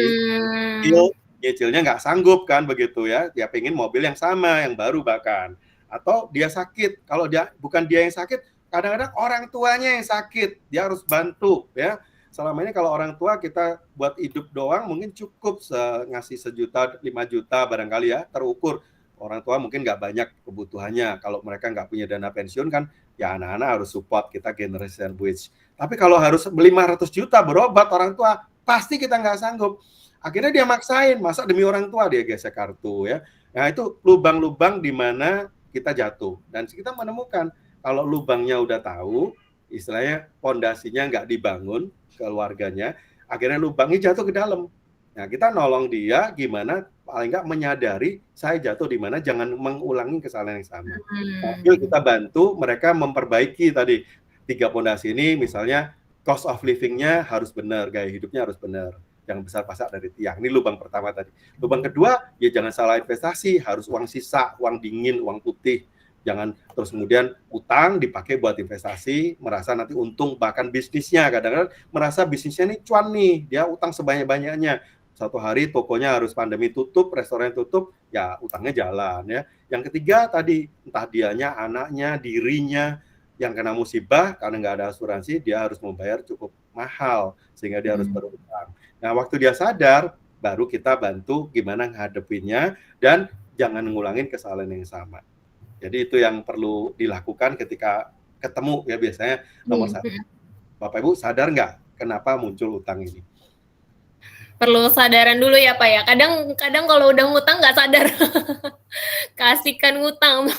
Nyicilnya nggak sanggup kan begitu ya. Dia pengen mobil yang sama, yang baru bahkan. Atau dia sakit, kalau bukan dia yang sakit, kadang-kadang orang tuanya yang sakit, dia harus bantu ya. selama ini kalau orang tua kita buat hidup doang mungkin cukup ngasih 1 juta, 5 juta barangkali ya, terukur. Orang tua mungkin nggak banyak kebutuhannya. Kalau mereka nggak punya dana pensiun kan, ya anak-anak harus support kita generasi sandwich. Tapi kalau harus 500 juta berobat orang tua, pasti kita nggak sanggup. Akhirnya dia maksain, masa demi orang tua dia gesek kartu ya. Nah itu lubang-lubang di mana kita jatuh. Dan kita menemukan kalau lubangnya udah tahu, istilahnya pondasinya nggak dibangun, keluarganya, akhirnya lubangnya jatuh ke dalam. Nah, kita nolong dia gimana paling nggak menyadari saya jatuh di mana, jangan mengulangi kesalahan yang sama. Sambil kita bantu mereka memperbaiki tadi 3 pondasi ini, misalnya cost of living-nya harus benar, gaya hidupnya harus benar. Jangan besar-pasak dari tiang. Ini lubang pertama tadi. Lubang kedua, ya jangan salah investasi, harus uang sisa, uang dingin, uang putih. Jangan terus kemudian utang dipakai buat investasi, merasa nanti untung, bahkan bisnisnya kadang-kadang merasa bisnisnya ini cuan nih, dia utang sebanyak-banyaknya. Satu hari tokonya harus pandemi tutup, restoran tutup, ya utangnya jalan ya. Yang ketiga tadi, entah dianya, anaknya, dirinya yang kena musibah karena nggak ada asuransi, dia harus membayar cukup mahal sehingga dia harus berutang. Nah, waktu dia sadar, baru kita bantu gimana ngadepinnya dan jangan ngulangin kesalahan yang sama. Jadi itu yang perlu dilakukan ketika ketemu ya biasanya nomor 1. Bapak Ibu sadar nggak kenapa muncul utang ini? Perlu sadaran dulu ya Pak ya. Kadang kalau udah ngutang nggak sadar. Kasihkan ngutang.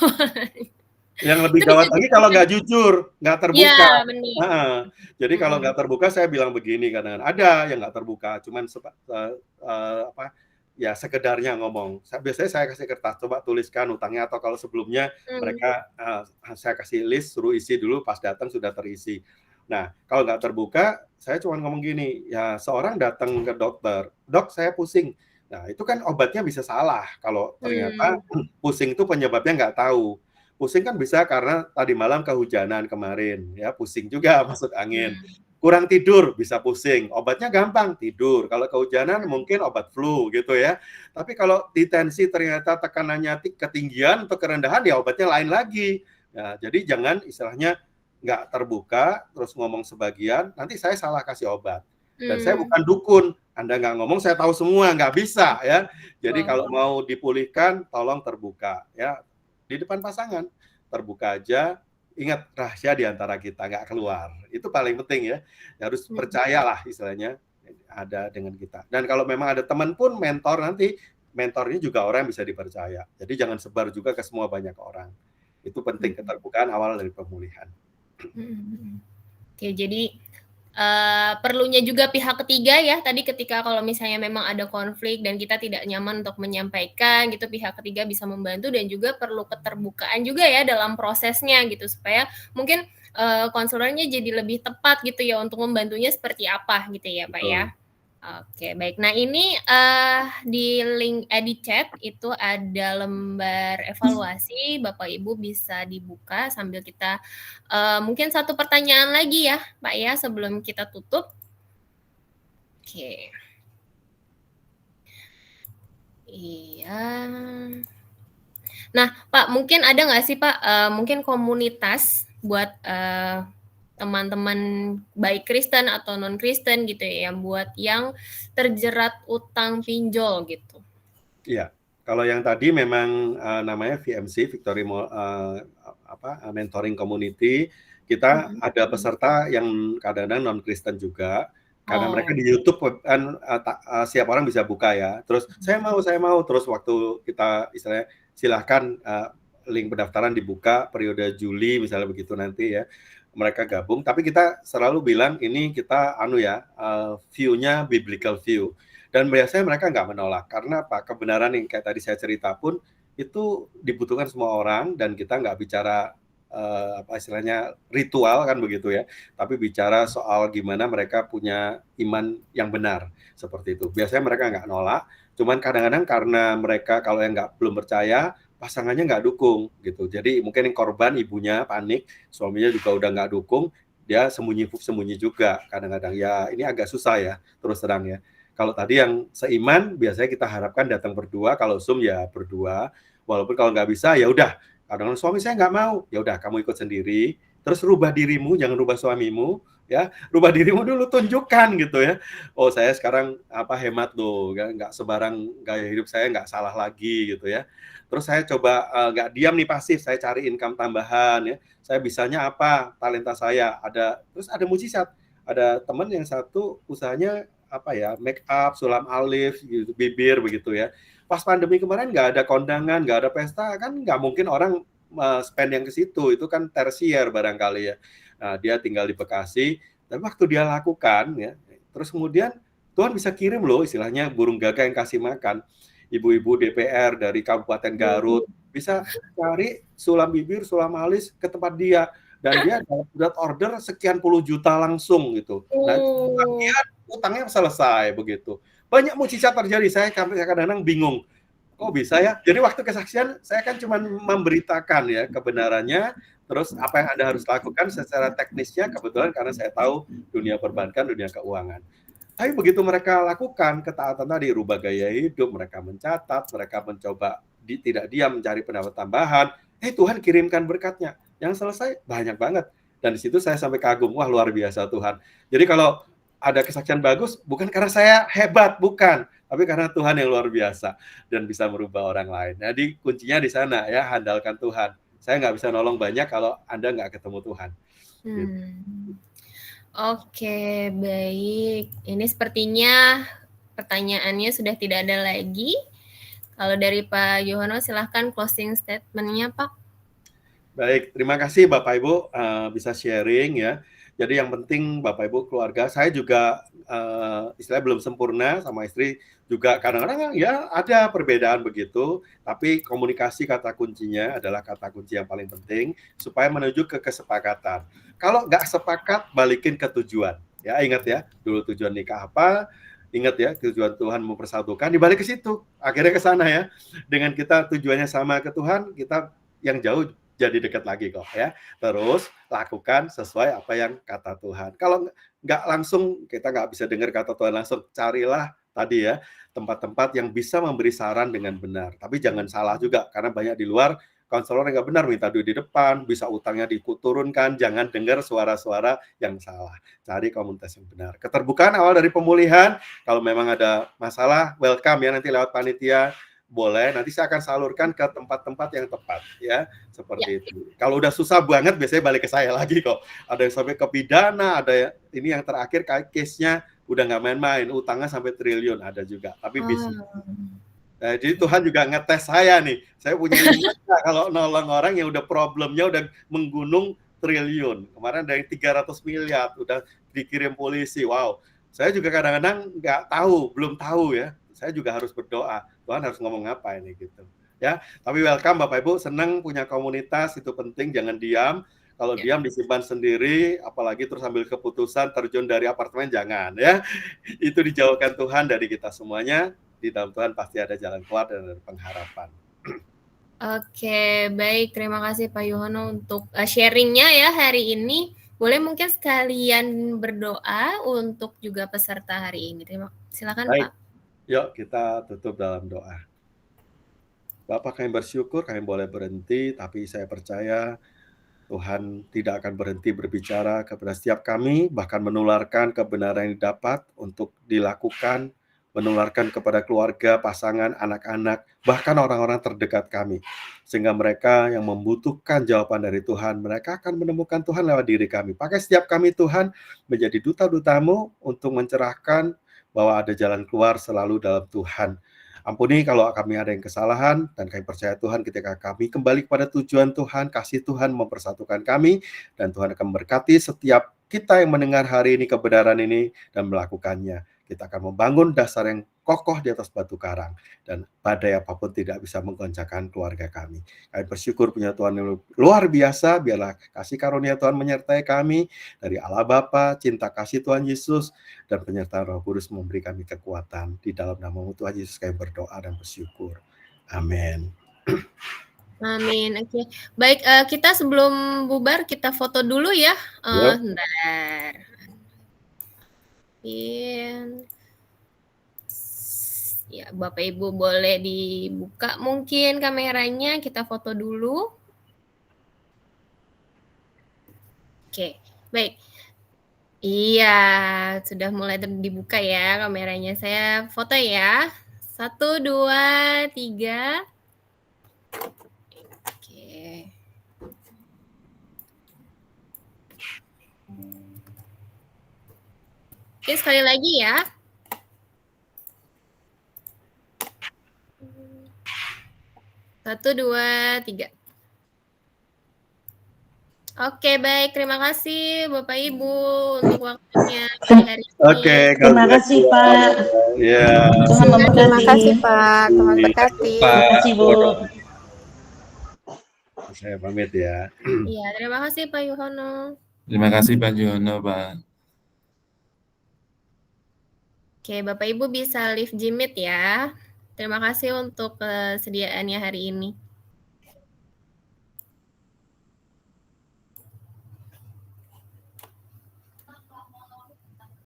Yang lebih gawat lagi kalau nggak jujur, nggak terbuka. Iya, benar. Jadi kalau nggak terbuka saya bilang begini kadang ada yang nggak terbuka, cuman ya sekedarnya ngomong. Biasanya saya kasih kertas, coba tuliskan utangnya, atau kalau sebelumnya mereka saya kasih list, suruh isi dulu, pas datang sudah terisi. Nah, kalau nggak terbuka, saya cuma ngomong gini, ya seorang datang ke dokter, dok saya pusing. Nah, itu kan obatnya bisa salah kalau ternyata pusing itu penyebabnya nggak tahu. Pusing kan bisa karena tadi malam kehujanan kemarin, ya pusing juga masuk angin. Kurang tidur bisa pusing, obatnya gampang tidur. Kalau kehujanan mungkin obat flu gitu ya. Tapi kalau di tensi ternyata tekanannya ketinggian atau kerendahan ya obatnya lain lagi. Nah, jadi jangan istilahnya nggak terbuka terus ngomong sebagian, nanti saya salah kasih obat. Dan saya bukan dukun, Anda nggak ngomong saya tahu semua, nggak bisa ya. Jadi kalau mau dipulihkan tolong terbuka ya. Di depan pasangan terbuka aja. Ingat, rahasia di antara kita, nggak keluar. Itu paling penting ya. Harus percayalah istilahnya ada dengan kita. Dan kalau memang ada teman pun, mentor nanti, mentornya juga orang yang bisa dipercaya. Jadi jangan sebar juga ke semua banyak orang. Itu penting, keterbukaan awal dari pemulihan. Oke, jadi perlunya juga pihak ketiga ya, tadi ketika kalau misalnya memang ada konflik dan kita tidak nyaman untuk menyampaikan gitu, pihak ketiga bisa membantu, dan juga perlu keterbukaan juga ya dalam prosesnya gitu, supaya mungkin konselornya jadi lebih tepat gitu ya untuk membantunya seperti apa gitu ya Pak ya. Oke, baik. Nah ini di link di chat itu ada lembar evaluasi, Bapak Ibu bisa dibuka sambil kita mungkin satu pertanyaan lagi ya Pak ya sebelum kita tutup. Oke. Iya. Nah Pak, mungkin ada nggak sih Pak mungkin komunitas buat teman-teman baik Kristen atau non Kristen gitu ya, buat yang terjerat utang pinjol gitu. Iya, kalau yang tadi memang namanya VMC, Victory Mentoring Community. Kita ada peserta yang kadang-kadang non Kristen juga, karena mereka di YouTube kan setiap orang bisa buka ya. Terus saya mau, terus waktu kita istilahnya silahkan link pendaftaran dibuka periode Juli misalnya begitu nanti ya. Mereka gabung, tapi kita selalu bilang ini kita view-nya biblical view. Dan biasanya mereka nggak menolak, karena apa? Kebenaran yang kayak tadi saya cerita pun itu dibutuhkan semua orang, dan kita nggak bicara istilahnya ritual kan begitu ya, tapi bicara soal gimana mereka punya iman yang benar seperti itu. Biasanya mereka nggak nolak, cuman kadang-kadang karena mereka kalau yang belum percaya, pasangannya nggak dukung gitu. Jadi mungkin yang korban ibunya panik, suaminya juga udah nggak dukung, dia sembunyi juga kadang-kadang. Ya ini agak susah ya, terus terang ya. Kalau tadi yang seiman biasanya kita harapkan datang berdua, kalau Zoom ya berdua. Walaupun kalau nggak bisa ya udah, kadang-kadang suami saya nggak mau, ya udah kamu ikut sendiri. Terus rubah dirimu, jangan rubah suamimu ya. Rubah dirimu dulu, tunjukkan gitu ya. Oh, saya sekarang hemat loh, nggak sembarang gaya hidup saya nggak salah lagi gitu ya. Terus saya coba nggak diam nih pasif, saya cari income tambahan ya. Saya bisanya apa, talenta saya. Terus ada mujizat. Ada teman yang satu usahanya make up, sulam alis, gitu, bibir begitu ya. Pas pandemi kemarin nggak ada kondangan, nggak ada pesta, kan nggak mungkin orang spend yang ke situ, itu kan tersier barangkali ya. Nah, dia tinggal di Bekasi, tapi waktu dia lakukan ya, terus kemudian Tuhan bisa kirim loh istilahnya burung gagak yang kasih makan. Ibu-ibu DPR dari Kabupaten Garut bisa cari sulam bibir, sulam alis ke tempat dia dan dia dapat order sekian puluh juta langsung gitu. Nah, utangnya selesai begitu. Banyak mujizat terjadi. Saya kadang-kadang bingung. Kok bisa ya? Jadi waktu kesaksian saya kan cuma memberitakan ya kebenarannya, terus apa yang Anda harus lakukan secara teknisnya kebetulan karena saya tahu dunia perbankan, dunia keuangan. Tapi begitu mereka lakukan ketaatan tadi, rubah gaya hidup, mereka mencatat, mereka mencoba tidak diam mencari pendapat tambahan, Tuhan kirimkan berkatnya. Yang selesai banyak banget. Dan di situ saya sampai kagum, wah luar biasa Tuhan. Jadi kalau ada kesaksian bagus, bukan karena saya hebat, bukan. Tapi karena Tuhan yang luar biasa dan bisa merubah orang lain. Jadi kuncinya di sana ya, handalkan Tuhan. Saya nggak bisa nolong banyak kalau Anda nggak ketemu Tuhan. Gitu. Oke, baik. Ini sepertinya pertanyaannya sudah tidak ada lagi. Kalau dari Pak Yohano, silahkan closing statement-nya, Pak. Baik, terima kasih Bapak Ibu bisa sharing ya. Jadi yang penting Bapak Ibu keluarga, saya juga istilahnya belum sempurna sama istri juga kadang-kadang ya ada perbedaan begitu, tapi komunikasi kata kuncinya adalah kata kunci yang paling penting supaya menuju ke kesepakatan. Kalau nggak sepakat, balikin ke tujuan. Ya ingat ya, dulu tujuan nikah apa, ingat ya tujuan Tuhan mempersatukan, dibalik ke situ. Akhirnya ke sana ya. Dengan kita tujuannya sama ke Tuhan, kita yang jauh jadi dekat lagi kok ya. Terus lakukan sesuai apa yang kata Tuhan. Kalau nggak langsung, kita nggak bisa dengar kata Tuhan langsung, carilah tadi ya tempat-tempat yang bisa memberi saran dengan benar. Tapi jangan salah juga, karena banyak di luar konselor yang nggak benar, minta duit di depan, bisa utangnya diturunkan, jangan dengar suara-suara yang salah. Cari komunitas yang benar. Keterbukaan awal dari pemulihan, kalau memang ada masalah, welcome ya nanti lewat panitia, boleh, nanti saya akan salurkan ke tempat-tempat yang tepat ya, seperti itu. Kalau udah susah banget biasanya balik ke saya lagi kok. Ada yang sampai ke pidana, ada ini yang terakhir case-nya udah nggak main-main, utangnya sampai triliun ada juga, tapi bisnis. Nah, jadi Tuhan juga ngetes saya nih. Saya punya kalau nolong orang yang udah problemnya udah menggunung triliun. Kemarin dari 300 miliar udah dikirim polisi. Wow. Saya juga kadang-kadang nggak tahu, belum tahu ya. Saya juga harus berdoa. Tuhan harus ngomong apa ini gitu. Ya, tapi welcome Bapak Ibu, senang punya komunitas, itu penting, jangan diam. Kalau diam disimpan sendiri, apalagi terus ambil keputusan terjun dari apartemen, jangan ya. Itu dijauhkan Tuhan dari kita semuanya. Di dalam Tuhan pasti ada jalan keluar dan ada pengharapan. Oke, baik. Terima kasih Pak Yohano untuk sharing-nya ya hari ini. Boleh mungkin sekalian berdoa untuk juga peserta hari ini. Silakan Baik. Pak. Yuk kita tutup dalam doa. Bapak, kami bersyukur kami boleh berhenti, tapi saya percaya Tuhan tidak akan berhenti berbicara kepada setiap kami, bahkan menularkan kebenaran yang didapat untuk dilakukan, menularkan kepada keluarga, pasangan, anak-anak, bahkan orang-orang terdekat kami. Sehingga mereka yang membutuhkan jawaban dari Tuhan, mereka akan menemukan Tuhan lewat diri kami. Pakai setiap kami Tuhan menjadi duta-dutamu untuk mencerahkan bahwa ada jalan keluar selalu dalam Tuhan. Ampuni kalau kami ada yang kesalahan, dan kami percaya Tuhan ketika kami kembali kepada tujuan Tuhan, kasih Tuhan mempersatukan kami, dan Tuhan akan memberkati setiap kita yang mendengar hari ini kebenaran ini dan melakukannya. Kita akan membangun dasar yang kokoh di atas batu karang, dan badai apapun tidak bisa menggoncangkan keluarga kami. Kami bersyukur punya Tuhan yang luar biasa, biarlah kasih karunia Tuhan menyertai kami, dari Allah Bapa, cinta kasih Tuhan Yesus, dan penyertaan Roh Kudus memberi kami kekuatan. Di dalam nama Tuhan Yesus kami berdoa dan bersyukur. Amin. Amin. Oke. Baik, kita sebelum bubar kita foto dulu ya. Bentar. Ya, Bapak Ibu boleh dibuka mungkin kameranya, kita foto dulu. Oke, baik. Iya, sudah mulai dibuka ya kameranya. Saya foto ya. 1, 2, 3. Oke. Oke, sekali lagi ya. Satu, dua, tiga. Oke, baik. Terima kasih Bapak Ibu untuk waktunya pagi hari ini. Oke, Terima kasih, Pak. Ya. Tuhan memberkati. Terima kasih, Pak. Tuhan berkati. Terima kasih, Bu. Saya pamit ya. Iya, terima kasih Pak Yuhono. Terima kasih Pak Jono, Pak. Oke, Bapak Ibu bisa leave Jimit ya. Terima kasih untuk kesediaannya hari ini.